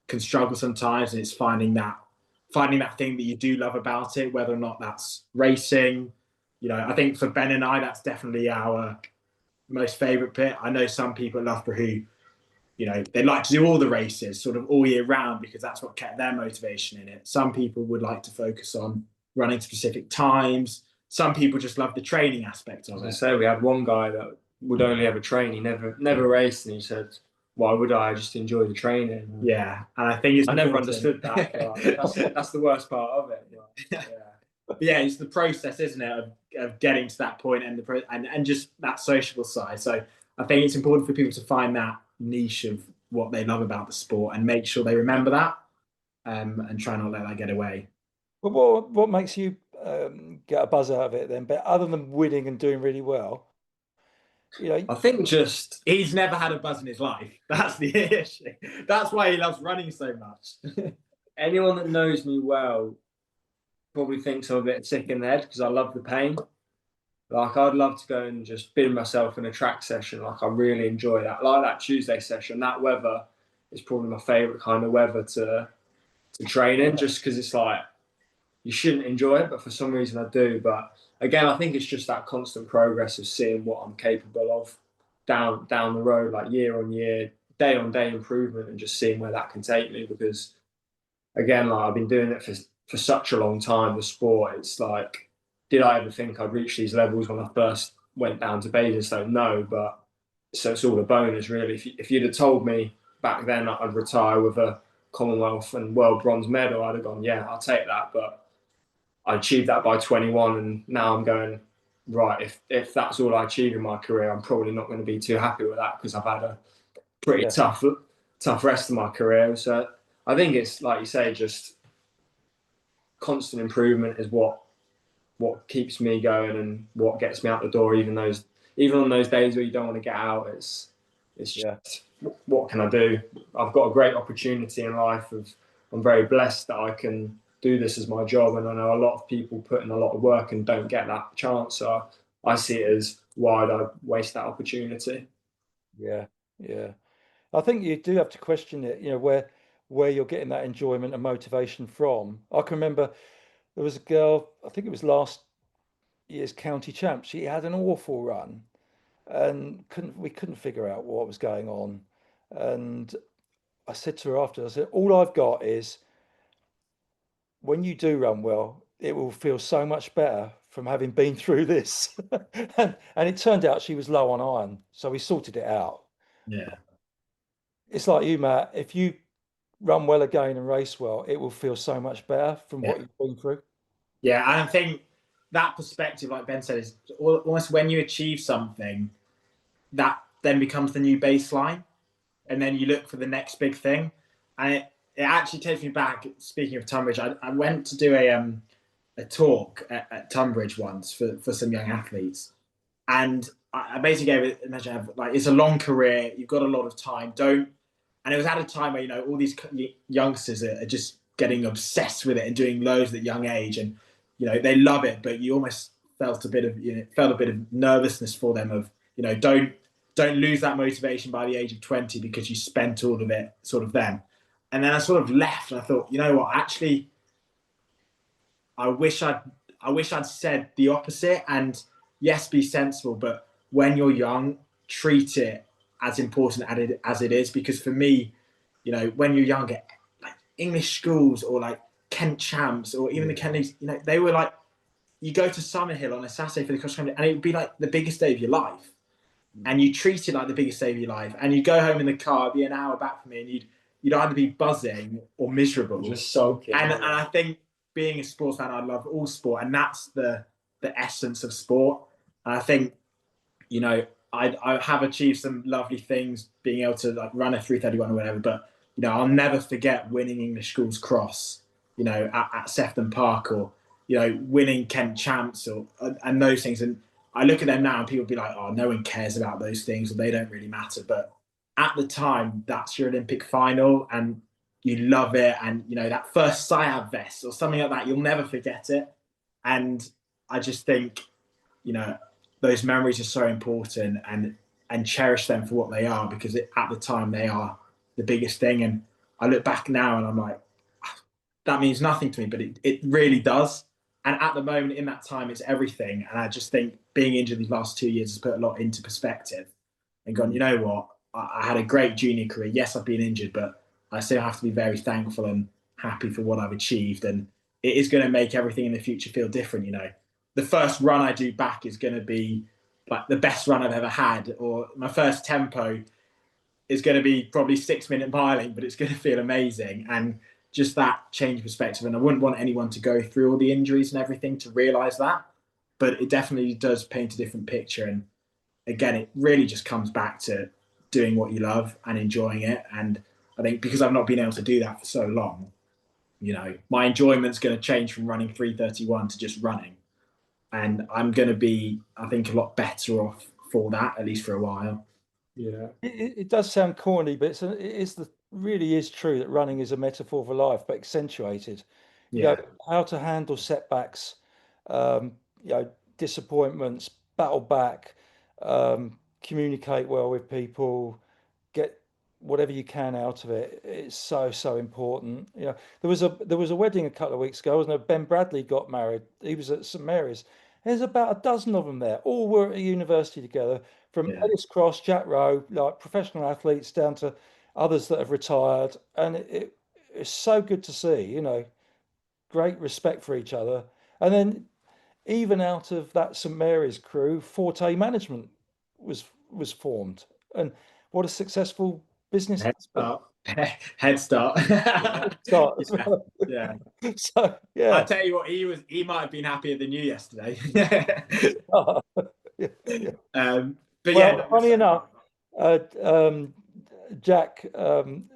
can struggle sometimes, and it's finding that thing that you do love about it, whether or not that's racing, I think for Ben and I, that's definitely our most favourite bit. I know some people at Loughborough who, they like to do all the races sort of all year round because that's what kept their motivation in it. Some people would like to focus on running specific times. Some people just love the training aspect of it. So we had one guy that would only ever train. He never raced, and he said, "Why would I? just enjoy the training." Yeah, and I think I never understood that. That's the worst part of it. Yeah. Yeah, it's the process, isn't it, of getting to that point and just that sociable side. So I think it's important for people to find that niche of what they love about the sport and make sure they remember that, and try not to let that get away. But what makes you get a buzz out of it then? But other than winning and doing really well, I think just he's never had a buzz in his life. That's the issue. That's why he loves running so much. Anyone that knows me well probably thinks I'm a bit sick in the head because I love the pain. Like, I'd love to go and just bin myself in a track session. Like, I really enjoy that. Like that Tuesday session, that weather is probably my favourite kind of weather to train in, just because it's like, you shouldn't enjoy it, but for some reason I do. But again, I think it's just that constant progress of seeing what I'm capable of down the road, like year on year, day on day improvement, and just seeing where that can take me. Because again, like, I've been doing it for such a long time, the sport. It's like, did I ever think I'd reach these levels when I first went down to Basingstoke? No, but so it's all a bonus, really. If you'd have told me back then I'd retire with a Commonwealth and World bronze medal, I'd have gone, yeah, I'll take that. But I achieved that by 21, and now I'm going, right, if that's all I achieve in my career, I'm probably not going to be too happy with that, because I've had a pretty tough rest of my career. So I think it's, like you say, just constant improvement is what keeps me going and what gets me out the door, even on those days where you don't want to get out. It's just, what can I do? I've got a great opportunity in life. I'm very blessed that I can do this as my job, and I know a lot of people put in a lot of work and don't get that chance. So I see it as, why would I waste that opportunity? Yeah. I think you do have to question it, where you're getting that enjoyment and motivation from. I can remember there was a girl, I think it was last year's county champ. She had an awful run and we couldn't figure out what was going on. And I said to her after, I said, all I've got is, when you do run well, it will feel so much better from having been through this. and it turned out she was low on iron, so we sorted it out. Yeah. It's like you, Matt, if you run well again and race well, it will feel so much better from what you've been through. Yeah, and I think that perspective, like Ben said, is almost when you achieve something, that then becomes the new baseline, and then you look for the next big thing. And it actually takes me back. Speaking of Tonbridge, I went to do a talk at Tonbridge once for some young athletes, and I basically gave it a measure of, like, it's a long career, you've got a lot of time, and it was at a time where all these youngsters are just getting obsessed with it and doing loads at a young age, and they love it, but you almost felt a bit of nervousness for them of, don't lose that motivation by the age of 20 because you spent all of it sort of then. And then I sort of left and I thought, you know what, actually, I wish I'd said the opposite. And yes, be sensible, but when you're young, treat it as important as it is. Because for me, when you're younger, like English schools or like Kent champs or even the Kent leagues, they were like, you go to Summerhill on a Saturday for the cross country and it would be like the biggest day of your life. And you treat it like the biggest day of your life. And you go home in the car, it'd be an hour back from me, and you'd either be buzzing or miserable. Just soaking. And I think, being a sports fan, I love all sport, and that's the essence of sport. And I think, I have achieved some lovely things, being able to like run a 3:31 or whatever. But I'll never forget winning English Schools Cross, at Sefton Park, or winning Kent champs, and those things. And I look at them now, and people be like, "Oh, no one cares about those things, or they don't really matter." But at the time, that's your Olympic final, and you love it. And that first SIAB vest or something like that, you'll never forget it. And I just think, those memories are so important, and cherish them for what they are, because at the time they are the biggest thing. And I look back now and I'm like, that means nothing to me, but it really does. And at the moment, in that time, it's everything. And I just think being injured these last 2 years has put a lot into perspective and gone, you know what? I had a great junior career. Yes, I've been injured, but I still have to be very thankful and happy for what I've achieved. And it is going to make everything in the future feel different. You know, the first run I do back is going to be like the best run I've ever had, or my first tempo is going to be probably 6-minute miling, but it's going to feel amazing. And just that change perspective. And I wouldn't want anyone to go through all the injuries and everything to realize that, but it definitely does paint a different picture. And again, it really just comes back to doing what you love and enjoying it. And I think because I've not been able to do that for so long, you know, my enjoyment's going to change from running 3:31 to just running. And I'm going to be, I think, a lot better off for that, at least for a while. Yeah. It does sound corny, but really is true that running is a metaphor for life, but accentuated. You know, how to handle setbacks, you know, disappointments, battle back, communicate well with people, get whatever you can out of it. It's so important. You know, there was a wedding a couple of weeks ago, wasn't there? Ben Bradley got married. He was at St Mary's. There's about a dozen of them there. All were at university together, from Ellis Cross, Jack Rowe, like professional athletes, down to others that have retired. And it's so good to see. You know, great respect for each other. And then even out of that St Mary's crew, Forte Management was formed. And what a successful business Head that's been. start. Head start. Start. Yeah. So yeah. I tell you what, he might have been happier than you yesterday. Yeah. But Well, yeah, funny enough, Jack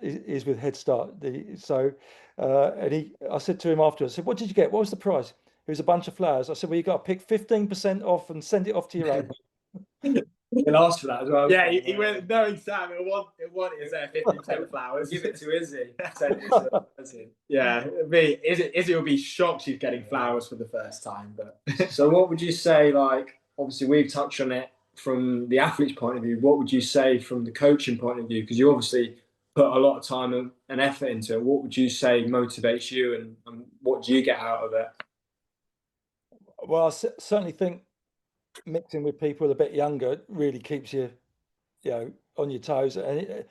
is with Head Start. And I said to him afterwards, I said, "What did you get? What was the prize?" It was a bunch of flowers. I said, "Well, you got to pick 15% off and send it off to your own." He'll ask for that as well. Yeah, he went, no, Sam, it want is there 50% flowers? Give it to Izzy. Yeah, Izzy will be shocked she's getting flowers for the first time. But so what would you say, like, obviously we've touched on it from the athlete's point of view, what would you say from the coaching point of view? Because you obviously put a lot of time and effort into it. What would you say motivates you, and what do you get out of it? Well, I certainly think mixing with people a bit younger really keeps you, you know, on your toes. And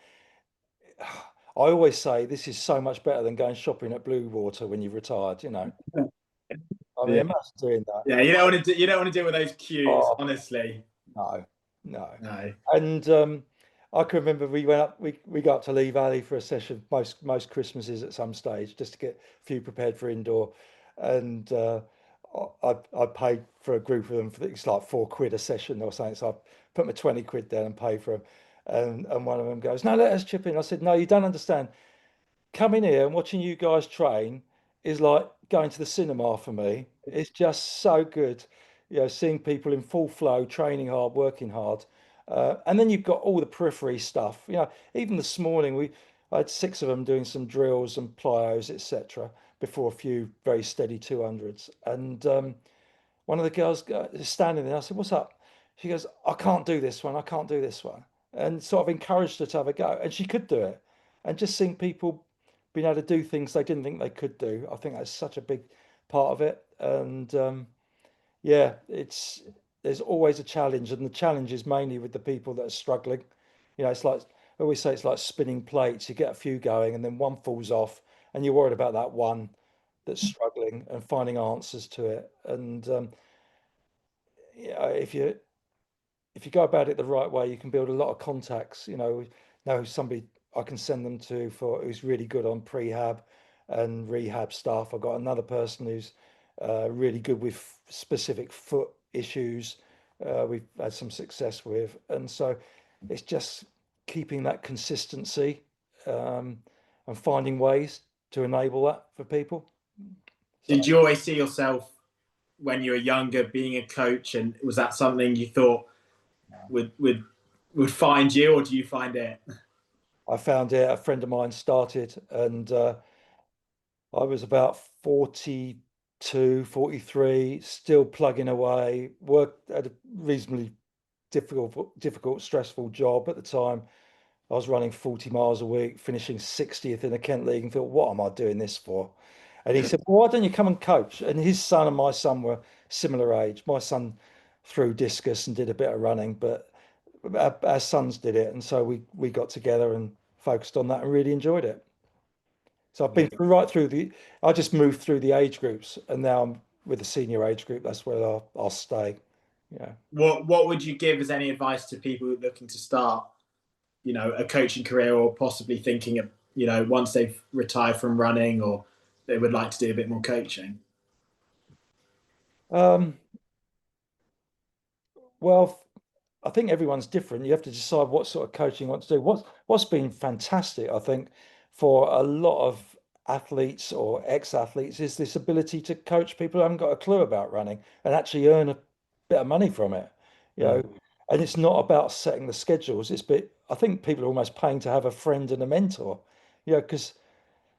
I always say this is so much better than going shopping at Blue Water when you've retired. You know, I mean, imagine doing that. Yeah, you don't want to deal with those queues, honestly. No. And I can remember we went up, we got up to Lee Valley for a session most Christmases at some stage, just to get a few prepared for indoor. And I paid for a group of them for it's like £4 a session or something. So I put my 20 quid down and paid for them. And one of them goes, "No, let us chip in." I said, "No, you don't understand. Coming here and watching you guys train is like going to the cinema for me. It's just so good, you know, seeing people in full flow, training hard, working hard. And then you've got all the periphery stuff. You know, even this morning I had 6 of them doing some drills and plyos, etc., before a few very steady 200s. And one of the girls is standing there. I said, "What's up?" She goes, "I can't do this one. I can't do this one." And sort of encouraged her to have a go, and she could do it. And just seeing people being able to do things they didn't think they could do, I think that's such a big part of it. And yeah, there's always a challenge, and the challenge is mainly with the people that are struggling. You know, it's like I always say, it's like spinning plates. You get a few going, and then one falls off, and you're worried about that one that's struggling and finding answers to it. And yeah, if you go about it the right way, you can build a lot of contacts. You know somebody I can send them to for who's really good on prehab and rehab stuff. I've got another person who's really good with specific foot issues. We've had some success with, and so it's just keeping that consistency and finding ways to enable that for people. Did you always see yourself when you were younger being a coach, and was that something you thought would find you, or do you find it? I found it. A friend of mine started, and I was about 42, 43, still plugging away. Worked at a reasonably difficult, stressful job at the time. I was running 40 miles a week, finishing 60th in the Kent League, and thought, "What am I doing this for?" And he said, well, why don't you come and coach? And his son and my son were similar age. My son threw discus and did a bit of running, but our sons did it. And so we got together and focused on that and really enjoyed it. So I've been right through I just moved through the age groups, and now I'm with the senior age group. That's where I'll stay. Yeah. What would you give as any advice to people looking to start, a coaching career, or possibly thinking of, once they've retired from running, or they would like to do a bit more coaching? Well, I think everyone's different. You have to decide what sort of coaching you want to do. What's been fantastic, I think, for a lot of athletes or ex-athletes is this ability to coach people who haven't got a clue about running and actually earn a bit of money from it. And it's not about setting the schedules. I think people are almost paying to have a friend and a mentor, because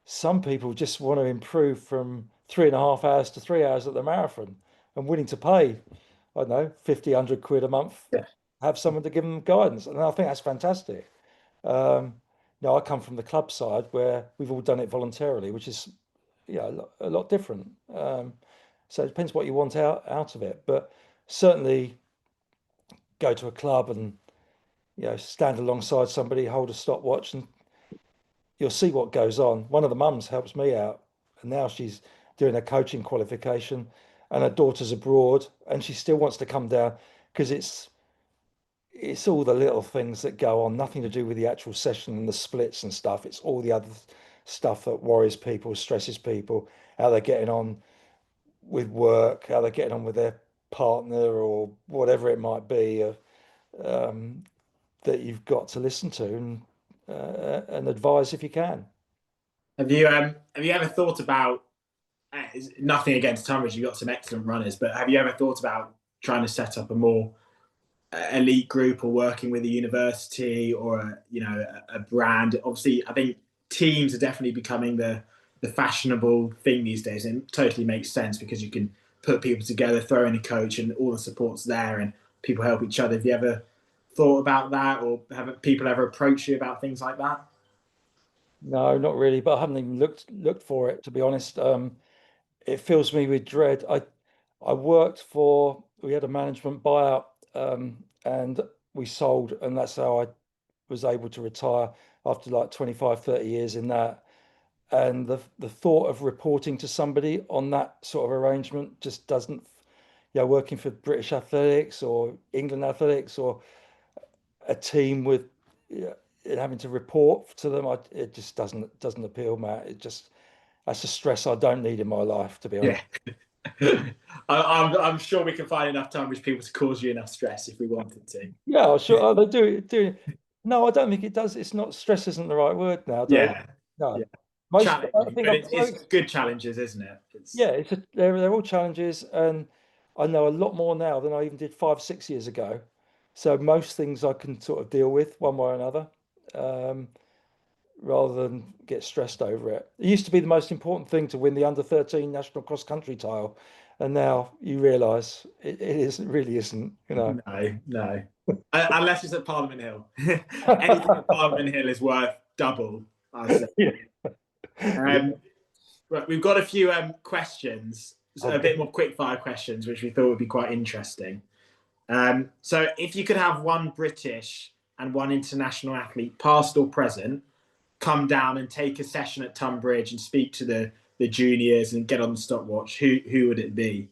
some people just want to improve from 3.5 hours to 3 hours at the marathon and willing to pay, I don't know, 50, 100 quid a month, have someone to give them guidance. And I think that's fantastic. I come from the club side where we've all done it voluntarily, which is, a lot different. So it depends what you want out of it. But certainly go to a club and, stand alongside somebody, hold a stopwatch, and you'll see what goes on. One of the mums helps me out, and now she's doing a coaching qualification, and her daughter's abroad, and she still wants to come down because it's all the little things that go on, nothing to do with the actual session and the splits and stuff. It's all the other stuff that worries people, stresses people, how they're getting on with work, how they're getting on with their partner, or whatever it might be, that you've got to listen to and advise if you can. Have you ever thought about, nothing against Tonbridge, you've got some excellent runners, but have you ever thought about trying to set up a more elite group, or working with a university, or a brand? Obviously, I think teams are definitely becoming the fashionable thing these days, and it totally makes sense because you can put people together, throw in a coach, and all the support's there, and people help each other. Have you ever thought about that, or have people ever approached you about things like that? No, not really, but I haven't even looked for it, to be honest. It fills me with dread. We had a management buyout, and we sold, and that's how I was able to retire after like 25, 30 years in that. And the thought of reporting to somebody on that sort of arrangement just doesn't, working for British Athletics or England Athletics or a team with, having to report to them, it just doesn't appeal, Matt. That's a stress I don't need in my life, to be honest. Yeah. I'm sure we can find enough Tonbridge people to cause you enough stress if we wanted to. Yeah, sure. They do. No, I don't think it does. It's not, stress isn't the right word now. Yeah. No. Yeah. I think it's good challenges, isn't it? They're all challenges, and I know a lot more now than I even did 5, 6 years ago. So most things I can sort of deal with one way or another, rather than get stressed over it. It used to be the most important thing to win the under-13 national cross-country title, and now you realise it really isn't. No. Unless it's at Parliament Hill. Anything at Parliament Hill is worth double, I say. Right, we've got a few questions, a bit more quick-fire questions, which we thought would be quite interesting. So if you could have one British and one international athlete, past or present, come down and take a session at Tonbridge and speak to the juniors and get on the stopwatch, who would it be?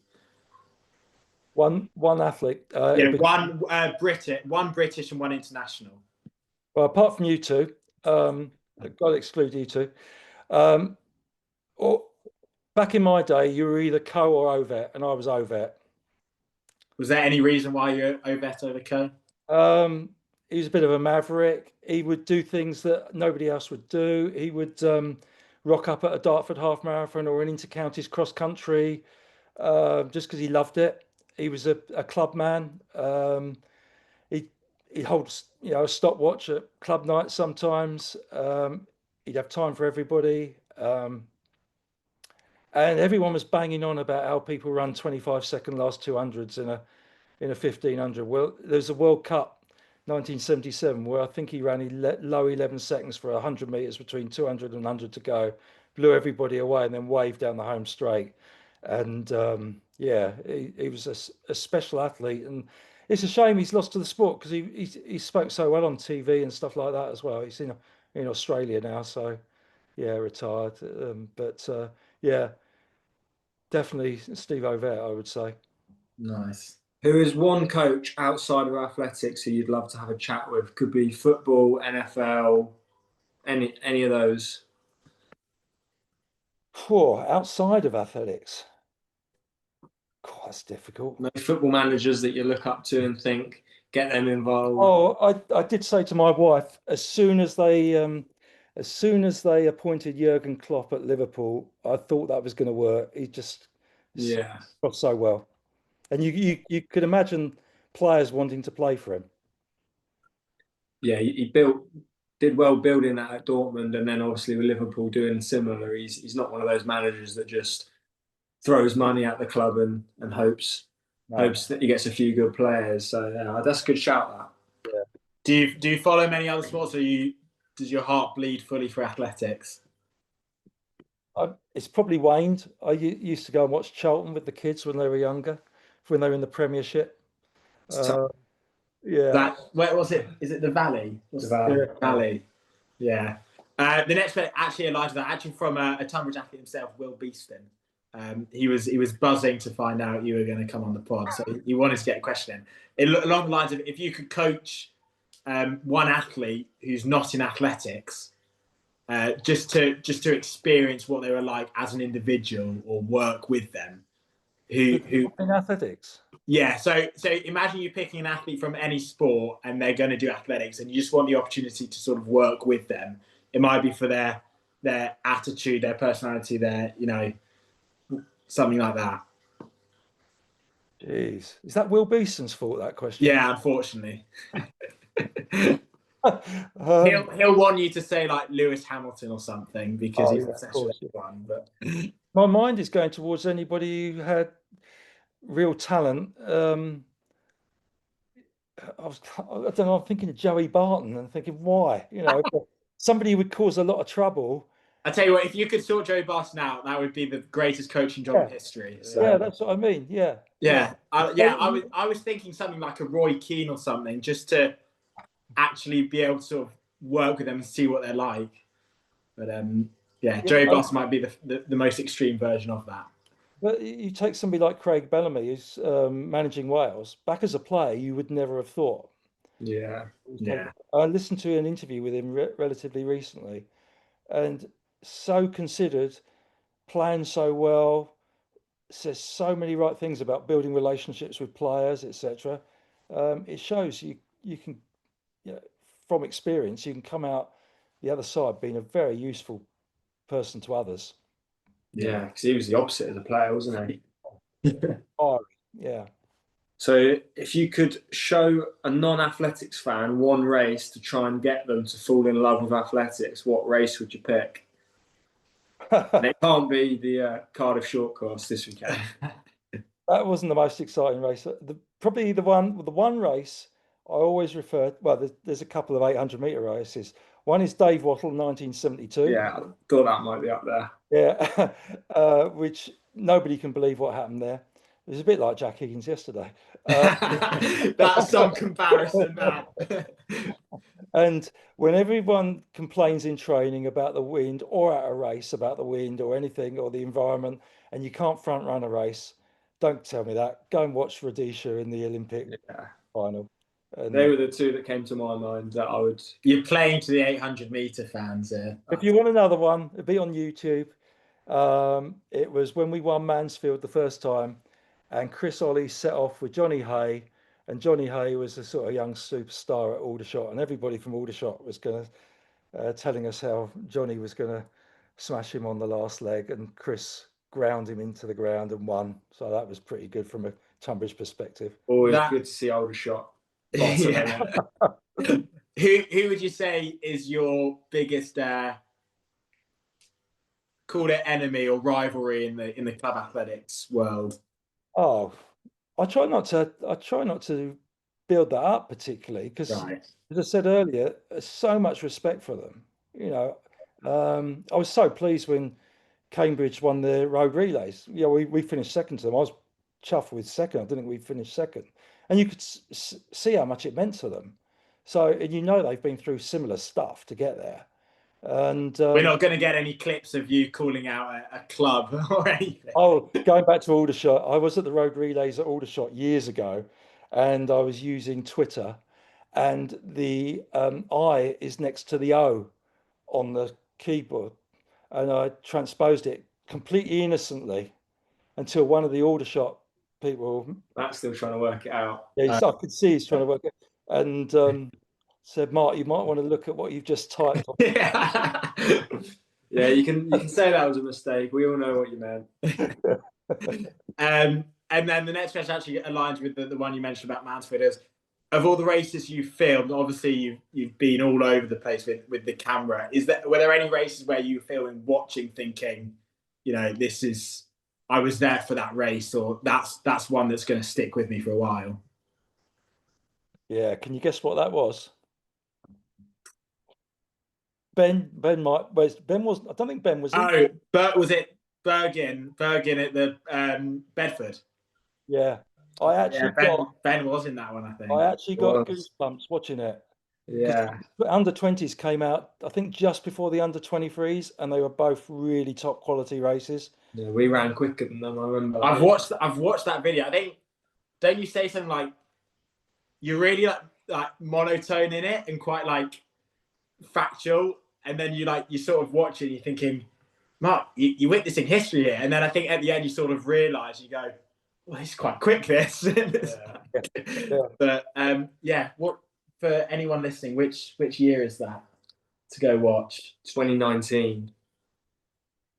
One athlete. One British and one international. Well, apart from you two, I've got to exclude you two. Or back in my day, you were either co or ovet, and I was ovet. Was there any reason why you're ovet over co? He was a bit of a maverick. He would do things that nobody else would do. He would rock up at a Dartford half marathon or an inter-counties cross country, just because he loved it. He was a club man. He'd hold a stopwatch at club night sometimes. He'd have time for everybody. And everyone was banging on about how people run 25-second last 200s in a 1500. Well, there's a World Cup 1977 where I think he ran low 11 seconds for 100 meters between 200 and 100 to go blew everybody away and then waved down the home straight. And yeah, he was a special athlete, and it's a shame he's lost to the sport because he spoke so well on TV and stuff like that as well. He's in Australia now, so yeah, retired. But yeah, definitely Steve Ovett, I would say. Nice. Who is one coach outside of athletics who you'd love to have a chat with? Could be football, NFL, any of those. Outside of athletics, God, that's difficult. No football managers that you look up to and think, get them involved. Oh, I did say to my wife, as soon as they appointed Jurgen Klopp at Liverpool, I thought that was going to work. He just got so well, and you could imagine players wanting to play for him. Yeah, he did well building that at Dortmund, and then obviously with Liverpool doing similar. He's not one of those managers that just throws money at the club and hopes that he gets a few good players. So yeah, that's a good shout. That. Yeah. Do you follow many other sports, or does your heart bleed fully for athletics? It's probably waned. I used to go and watch Charlton with the kids when they were younger, when they were in the Premiership. Yeah. Where was it? Is it the Valley? The Valley. Yeah. The next bit actually aligned to that. Actually, from a Tonbridge athlete himself, Will Beeston. He was buzzing to find out you were going to come on the pod, so he wanted to get a question in. Along the lines of, if you could coach one athlete who's not in athletics, just to experience what they were like as an individual or work with them, who in athletics. Yeah, so imagine you picking an athlete from any sport and they're going to do athletics, and you just want the opportunity to sort of work with them. It might be for their attitude, their personality, something like that. Jeez, is that Will Beeston's fault, that question? Yeah, unfortunately. He'll want you to say like Lewis Hamilton or something because he's such a one. But my mind is going towards anybody who had real talent. I don't know. I'm thinking of Joey Barton and thinking, why? Somebody who would cause a lot of trouble. I tell you what, if you could sort Joey Barton out, that would be the greatest coaching job in history. So. Yeah, that's what I mean. Yeah. I was thinking something like a Roy Keane or something, just to actually be able to sort of work with them and see what they're like. But Joey Barton might be the most extreme version of that. But you take somebody like Craig Bellamy, who's managing Wales, back as a player, you would never have thought. Yeah. I listened to an interview with him relatively recently, and so considered, plans so well, says so many right things about building relationships with players, etc. It shows you can, from experience, you can come out the other side being a very useful person to others. Yeah, because he was the opposite of the player, wasn't he? Yeah. So if you could show a non-athletics fan one race to try and get them to fall in love with athletics, what race would you pick? And it can't be the Cardiff short course this weekend. That wasn't the most exciting race. Probably the one race I always refer. Well, there's a couple of 800-meter races. One is Dave Wattle, 1972. Yeah, I thought that might be up there. Yeah, which nobody can believe what happened there. It was a bit like Jack Higgins yesterday. That's some comparison now. And when everyone complains in training about the wind or at a race about the wind or anything or the environment, and you can't front run a race, don't tell me that. Go and watch Rhodesia in the Olympic final. And they were the two that came to my mind that I would. You're playing to the 800-meter fans there. If you want another one, it'll be on YouTube. It was when we won Mansfield the first time, and Chris Ollie set off with Johnny Hay, and Johnny Hay was a sort of young superstar at Aldershot, and everybody from Aldershot was going to telling us how Johnny was going to smash him on the last leg, and Chris ground him into the ground and won. So that was pretty good from a Tonbridge perspective. Always good to see Aldershot. Yeah. Who would you say is your biggest call it enemy or rivalry in the club athletics world? Oh, I try not to build that up particularly because, as I said earlier, there's so much respect for them. I was so pleased when Cambridge won the road relays. Yeah, we finished second to them. I was chuffed with second. I didn't think we finished second, and you could see how much it meant to them. So, and you know they've been through similar stuff to get there. And we're not going to get any clips of you calling out a club or anything. Oh, going back to Aldershot, I was at the road relays at Aldershot years ago, and I was using Twitter, and the I is next to the O on the keyboard, and I transposed it completely innocently until one of the Aldershot people, That's still trying to work it out. yeah, I could see he's trying to work it, and said, "Mark, you might want to look at what you've just typed." Yeah, yeah, you can say that was a mistake. We all know what you meant. And then the next question actually aligns with the one you mentioned about Mansfield. Is of all the races you filmed, obviously you've been all over the place with the camera. Were there any races where you filming, watching, thinking, you know, I was there for that race, or that's one that's going to stick with me for a while? Yeah, can you guess what that was? Ben was. I don't think Ben was. Oh, but was it Bergen at the Bedford? Yeah, I actually Ben was in that one. I think I actually got goosebumps watching it. Yeah, under 20s came out, I think, just before the under 23s, and they were both really top quality races. Yeah, we ran quicker than them. I remember. I've watched that video. I think, don't you say something like you're really like monotone in it and quite like factual, and then you sort of watch it and you're thinking, Mark, you're witnessing history here. And then I think at the end you sort of realise, you go, well, it's quite quick, this. Yeah. But what, for anyone listening, which year is that to go watch? 2019.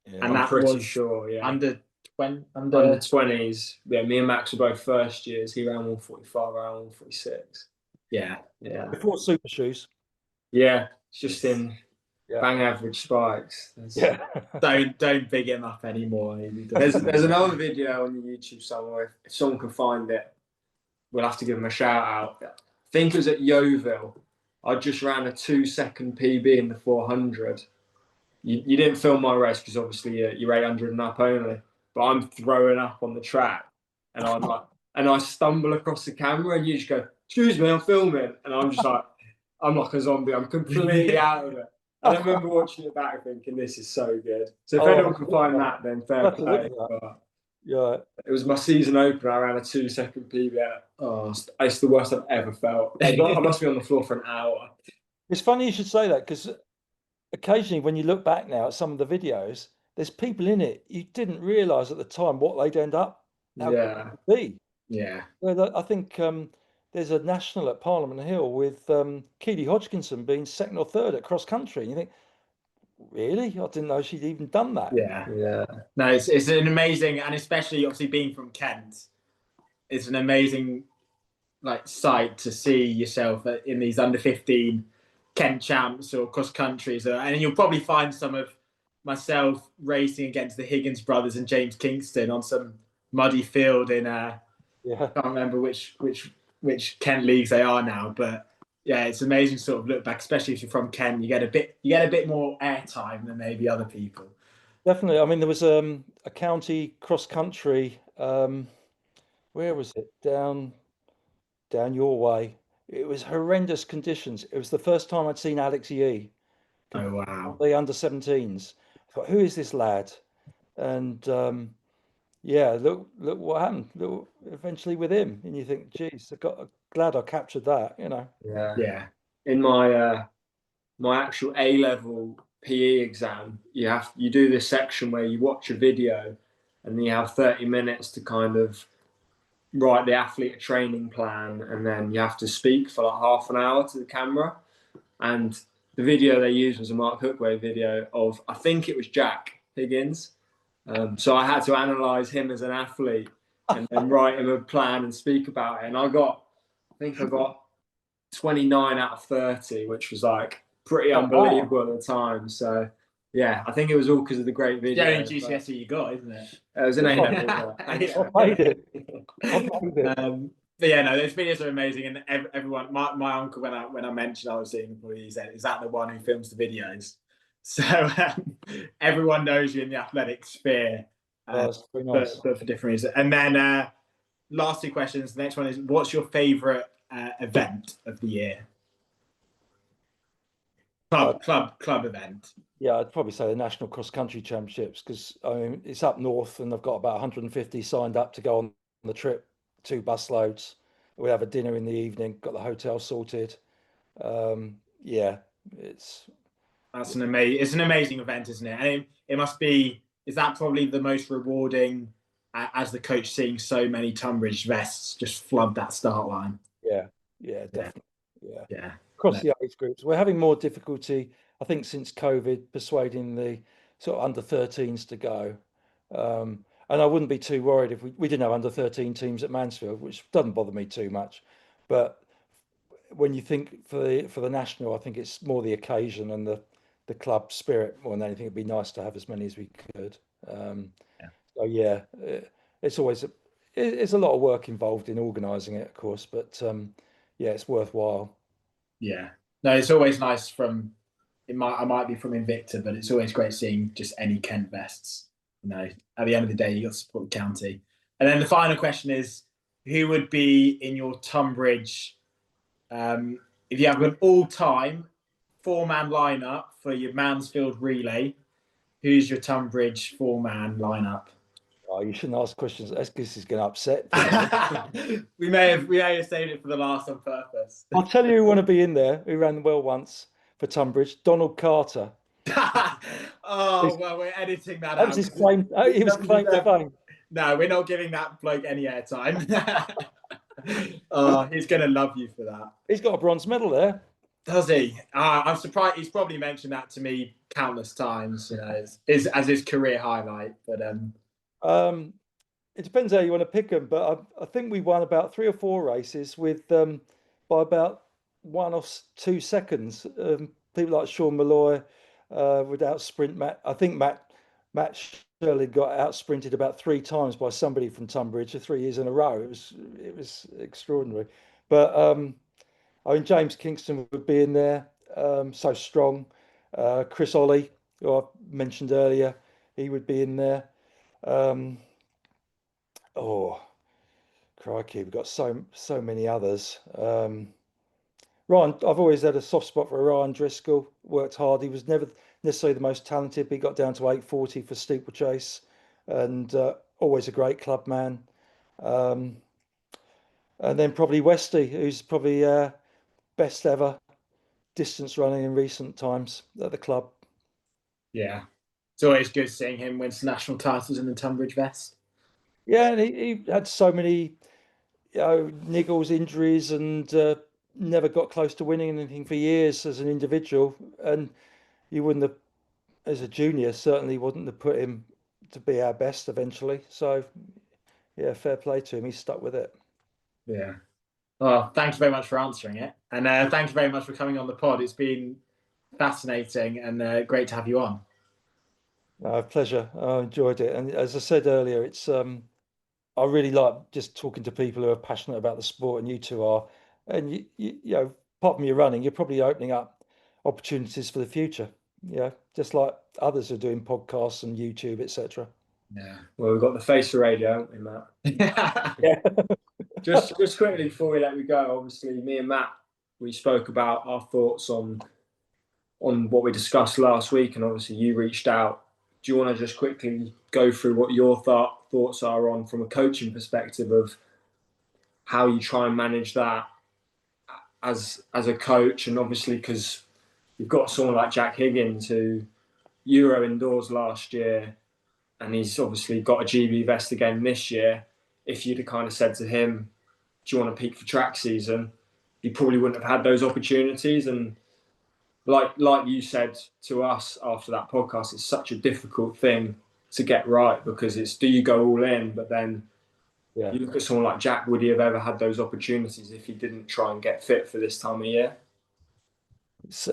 Yeah, and I'm pretty sure, yeah. Under 20s. Yeah, me and Max were both first years. He ran 145, I ran 146. Yeah. Before super shoes. Yeah, it's just in bang average spikes. Yeah. Don't big him up anymore. There's another video on the YouTube somewhere. If someone can find it, we'll have to give him a shout out. I think it was at Yeovil. I just ran a 2-second PB in the 400. You didn't film my race because obviously you're 800 and up only. But I'm throwing up on the track, and I'm like, and I stumble across the camera, and you just go, "Excuse me, I'm filming," and I'm just like, I'm like a zombie. I'm completely out of it. And I remember watching it back thinking, this is so good. So if anyone can find that, then fair play. Yeah, it was my season opener. I ran a 2-second PB. Oh, it's the worst I've ever felt. I must be on the floor for an hour. It's funny you should say that, because occasionally when you look back now at some of the videos, there's people in it you didn't realise at the time what they'd end up be. Yeah. Well, I think there's a national at Parliament Hill with Keely Hodgkinson being second or third at cross country. And you think, really? I didn't know she'd even done that. Yeah. No, it's an amazing, and especially obviously being from Kent, it's an amazing sight to see yourself in these under 15 Kent champs or cross countries, and you'll probably find some of myself racing against the Higgins brothers and James Kingston on some muddy field in I can't remember which Kent leagues they are now, but yeah, it's amazing to sort of look back, especially if you're from Kent. You get a bit more airtime than maybe other people. Definitely. I mean, there was a county cross country. Where was it? Down your way. It was horrendous conditions. It was the first time I'd seen Alex Yee. Oh wow! The under 17s. I thought, who is this lad? And look what happened. Look, eventually with him, and you think, geez, glad I captured that. You know. Yeah. In my my actual A-level PE exam, you do this section where you watch a video, and then you have 30 minutes to kind of write the athlete a training plan, and then you have to speak for like half an hour to the camera. And the video they used was a Mark Hookway video of, I think it was Jack Higgins. So I had to analyse him as an athlete and then write him a plan and speak about it. And I think I got 29 out of 30, which was like pretty unbelievable at the time. So yeah, I think it was all because of the great video. Yeah, GCSE you got, isn't it? It was an A-level. I made it. But yeah, no, those videos are amazing, and everyone. My uncle, when I mentioned I was seeing, he said, "Is that the one who films the videos?" So everyone knows you in the athletic sphere, That's very nice. but for different reasons. And then last two questions. The next one is, what's your favourite event of the year? Club event. Yeah, I'd probably say the National Cross Country Championships, because I mean it's up north and I've got about 150 signed up to go on the trip, 2 bus loads. We have a dinner in the evening, got the hotel sorted. Yeah, it's It's an amazing event, isn't it? And it must be. Is that probably the most rewarding as the coach, seeing so many Tonbridge vests just flood that start line? yeah, definitely. Yeah. Across the age groups, we're having more difficulty, I think, since COVID, persuading the sort of under 13s to go. And I wouldn't be too worried if we didn't have under 13 teams at Mansfield, which doesn't bother me too much. But when you think for the national, I think it's more the occasion and the club spirit more than anything. It'd be nice to have as many as we could. So yeah, it's always it's a lot of work involved in organising it, of course, but yeah, it's worthwhile. Yeah. No, it's always nice I might be from Invicta, but it's always great seeing just any Kent vests. You know, at the end of the day, you got to support the county. And then the final question is, who would be in your Tonbridge, if you have an all-time 4-man lineup for your Mansfield relay, who's your Tonbridge 4-man lineup? Oh, you shouldn't ask questions. This is going to upset. we may have saved it for the last on purpose. I'll tell you who want to be in there, who ran well once for Tonbridge, Donald Carter. Well, we're editing that out. That was his claim. He was claimed to fame. No, we're not giving that bloke any airtime. He's going to love you for that. He's got a bronze medal there. Does he? I'm surprised. He's probably mentioned that to me countless times. You know, as his career highlight. But it depends how you want to pick them. But I think we won about 3 or 4 races with by about 1 or 2 seconds. People like Sean Malloy would outsprint Matt. I think Matt Shirley got outsprinted about 3 times by somebody from Tonbridge 3 years in a row. It was extraordinary. But I mean, James Kingston would be in there. So strong. Chris Ollie, who I mentioned earlier, he would be in there. Oh, crikey, we've got so many others. Ryan, I've always had a soft spot for Ryan Driscoll. Worked hard. He was never necessarily the most talented, but he got down to 840 for steeplechase, and always a great club man. And then probably Westy, who's probably best ever distance running in recent times at the club. Yeah, it's always good seeing him win some national titles in the Tonbridge vest. Yeah, and he had so many, niggles, injuries, and never got close to winning anything for years as an individual. And you wouldn't have, as a junior, certainly wouldn't have put him to be our best eventually. So, yeah, fair play to him. He stuck with it. Yeah. Well, thank you very much for answering it. And thank you very much for coming on the pod. It's been fascinating and great to have you on. Pleasure. I enjoyed it. And as I said earlier, it's I really like just talking to people who are passionate about the sport, and you two are. And you know, apart from your running, you're probably opening up opportunities for the future. Yeah, just like others are doing podcasts and YouTube, etc. Yeah. Well, we've got the face of radio, haven't we, Matt? Yeah. Just quickly before we let you go, obviously, me and Matt, we spoke about our thoughts on what we discussed last week, and obviously you reached out. Do you want to just quickly go through what your thoughts are on, from a coaching perspective, of how you try and manage that as a coach? And obviously, because you've got someone like Jack Higgins, who Euro indoors last year, and he's obviously got a GB vest again this year. If you'd have kind of said to him, do you want to peak for track season? He probably wouldn't have had those opportunities. And like you said to us after that podcast, it's such a difficult thing to get right, because it's, do you go all in? But then you look at someone like Jack, would he have ever had those opportunities if he didn't try and get fit for this time of year? It's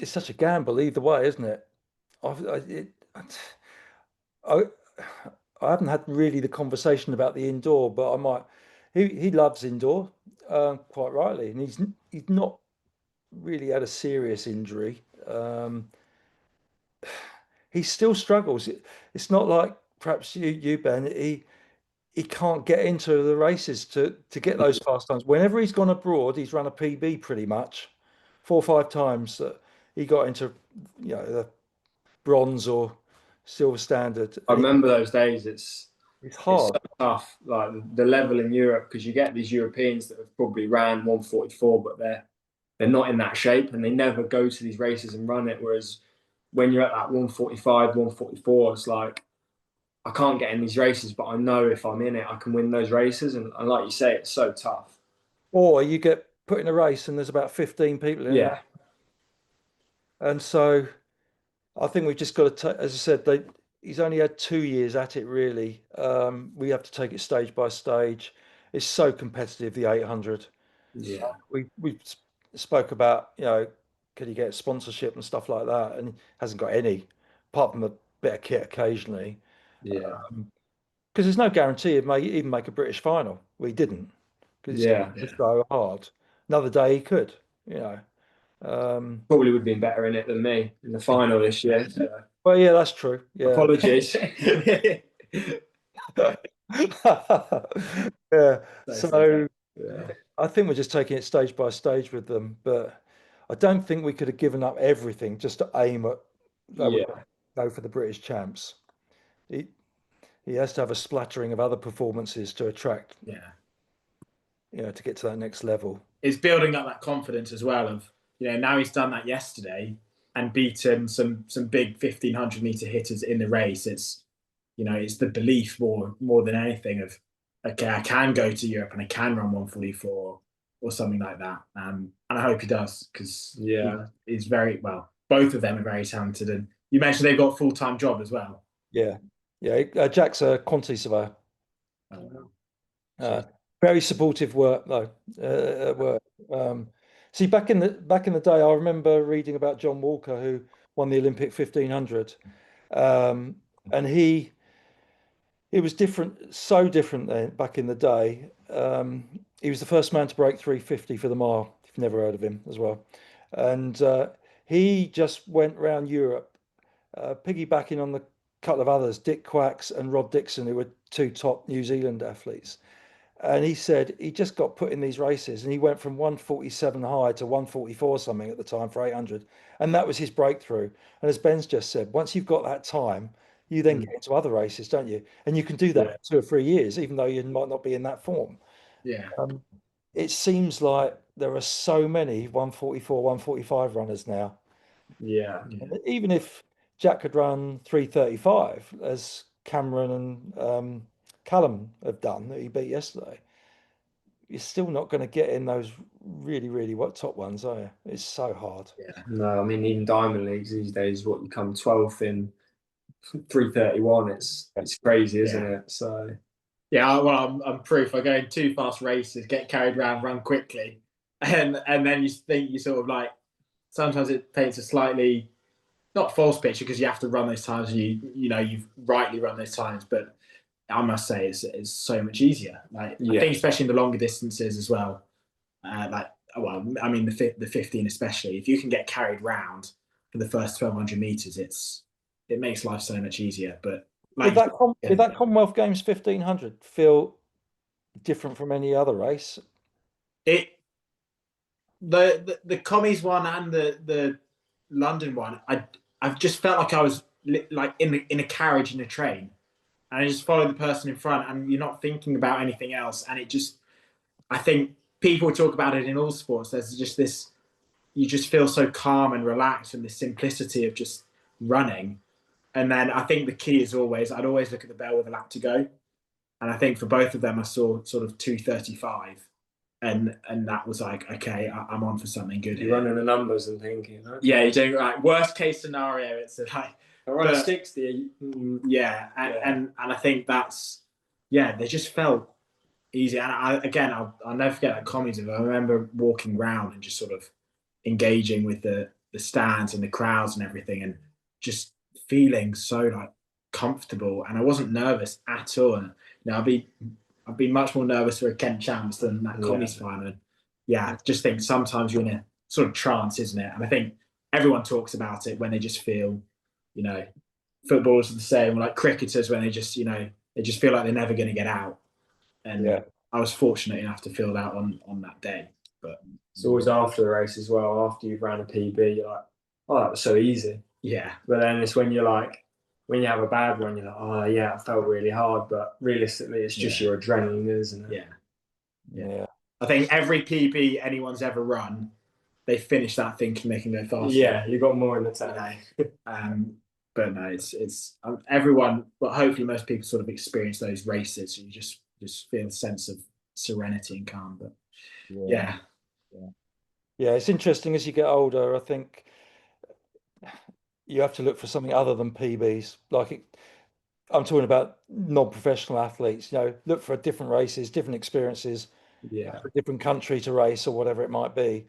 such a gamble either way, isn't it? I haven't had really the conversation about the indoor, but I might. He loves indoor, quite rightly, and he's not really had a serious injury. he still struggles. It's not like perhaps you Ben. He can't get into the races to get those fast times. Whenever he's gone abroad, he's run a PB pretty much 4 or 5 times that he got into, the bronze or silver standard. I remember those days. It's It's hard. so tough, like the level in Europe, because you get these Europeans that have probably ran 144, but they're not in that shape and they never go to these races and run it. Whereas when you're at that 145, 144, it's like, I can't get in these races, but I know if I'm in it, I can win those races. And like you say, it's so tough. Or you get put in a race and there's about 15 people in Yeah. it. And so I think we've just got to, as I said, he's only had 2 years at it, really. We have to take it stage by stage. It's so competitive, the 800. Yeah. We spoke about, could he get sponsorship and stuff like that? And he hasn't got any, apart from a bit of kit occasionally. Yeah. Because there's no guarantee he'd even make a British final. We didn't, because Yeah. it's so hard. Another day he could, Probably would have been better in it than me in the final this year. So. Well, yeah, that's true. Yeah. Apologies. Yeah. So Yeah. I think we're just taking it stage by stage with them, but I don't think we could have given up everything just to aim at go for the British champs. He has to have a splattering of other performances to attract, to get to that next level. It's building up that confidence as well of, now he's done that yesterday and beaten some big 1500-meter hitters in the race. It's, it's the belief more than anything of, okay, I can go to Europe and I can run 144 or something like that. And I hope he does, because he's very well. Both of them are very talented, and you mentioned they've got a full-time job as well. Yeah. Jack's a quantity surveyor. Very supportive work though. Work. See, back in the day, I remember reading about John Walker, who won the Olympic 1500, and he was different, so different then back in the day. He was the first man to break 350 for the mile. If you've never heard of him as well, and he just went around Europe, piggybacking on the couple of others, Dick Quacks and Rod Dixon, who were two top New Zealand athletes. And he said he just got put in these races and he went from 147 high to 144 something at the time for 800. And that was his breakthrough. And as Ben's just said, once you've got that time, you then get into other races, don't you? And you can do that for 2 or 3 years, even though you might not be in that form. Yeah. It seems like there are so many 144, 145 runners now. Yeah. And even if Jack could run 335, as Cameron and Callum have done, that he beat yesterday, you're still not going to get in those really, really top ones, are you? It's so hard. Yeah. No, I mean, even Diamond Leagues these days, what, you come 12th in 331, it's crazy, isn't it? So well, I'm proof. I go in 2 fast races, get carried around, run quickly, and then you think you sort of like, sometimes it paints a slightly not false picture, because you have to run those times, and you've rightly run those times, but I must say it's so much easier. Like I think especially in the longer distances as well. I mean the 15 especially. If you can get carried round for the first 1200 meters, it makes life so much easier. But did that Commonwealth Games 1500 feel different from any other race? The commies one and the London one, I've just felt like I was like in a carriage in a train. And I just follow the person in front, and you're not thinking about anything else. And I think people talk about it in all sports. There's just this, you just feel so calm and relaxed, and the simplicity of just running. And then I think the key is I'd always look at the bell with a lap to go. And I think for both of them, I saw sort of 2:35. And that was like, okay, I'm on for something good. You're running the numbers and thinking, okay. Yeah, you're doing like worst case scenario. It's like, I run a 60. Yeah, and I think that's, they just felt easy. And I'll never forget that comedy. I remember walking around and just sort of engaging with the stands and the crowds and everything, and just feeling so like comfortable. And I wasn't nervous at all. And I'd be much more nervous for a Kent Champs than that commies final. I just think sometimes you're in a sort of trance, isn't it? And I think everyone talks about it when they just feel, you know, footballers are the same, like cricketers when they just, you know, they just feel like they're never going to get out. And I was fortunate enough to feel that on that day. But it's always after the race as well. After you've ran a PB, you're like, oh, that was so easy. Yeah. But then it's when you're like, when you have a bad run, you're like, oh yeah, it felt really hard. But realistically, it's just your adrenaline, isn't it? Yeah. I think every PB anyone's ever run, they finish that thinking they can go faster. Yeah, you got more in the tank. But no, it's everyone. But hopefully, most people sort of experience those races. So you just feel a sense of serenity and calm. But yeah, it's interesting as you get older. I think you have to look for something other than PBs. I'm talking about non-professional athletes. You know, look for different races, different experiences, for a different country to race or whatever it might be,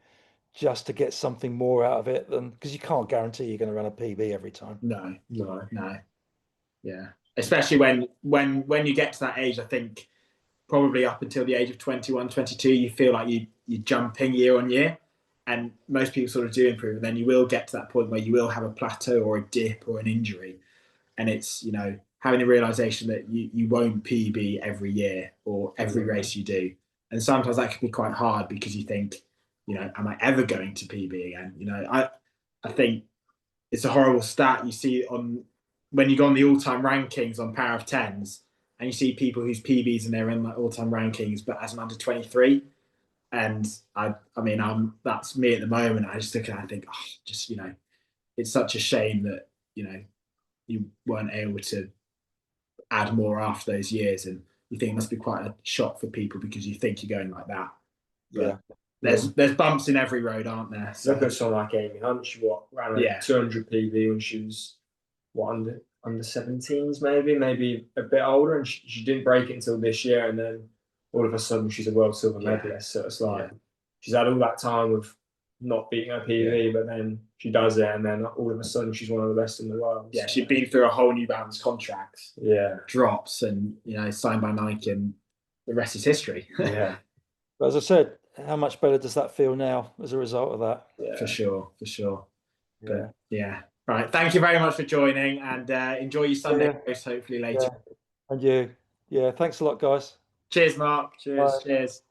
just to get something more out of it than, because you can't guarantee you're going to run a PB every time. No. Yeah, especially when you get to that age, I think probably up until the age of 21, 22, you feel like you're jumping year on year, and most people sort of do improve, and then you will get to that point where you will have a plateau or a dip or an injury, and it's, you know, having the realization that you won't PB every year or every race you do, and sometimes that can be quite hard because you think, you know, am I ever going to PB again? You know, I think it's a horrible stat you see on when you go on the all-time rankings on Power of Tens, and you see people whose PBs and they're in like all-time rankings, but as an under 23. And I mean, that's me at the moment. I just look at it and I think, oh, just, you know, it's such a shame that, you know, you weren't able to add more after those years. And you think it must be quite a shock for people because you think you're going like that. But there's bumps in every road, aren't there? So look at someone like Amy Hunt. She ran a 200 PB when she was under 17s, maybe a bit older, and she didn't break it until this year, and then all of a sudden she's a world silver medalist. So it's like she's had all that time of not beating her PB, but then she does it, and then all of a sudden she's one of the best in the world. Yeah, she'd been through a whole New Balance contract. Drops, and, you know, signed by Nike, and the rest is history. But as I said, how much better does that feel now as a result of that? For sure. But right. Thank you very much for joining, and enjoy your Sunday race, hopefully later. And you. Thanks a lot, guys. Cheers, Mark. Cheers. Bye. Cheers.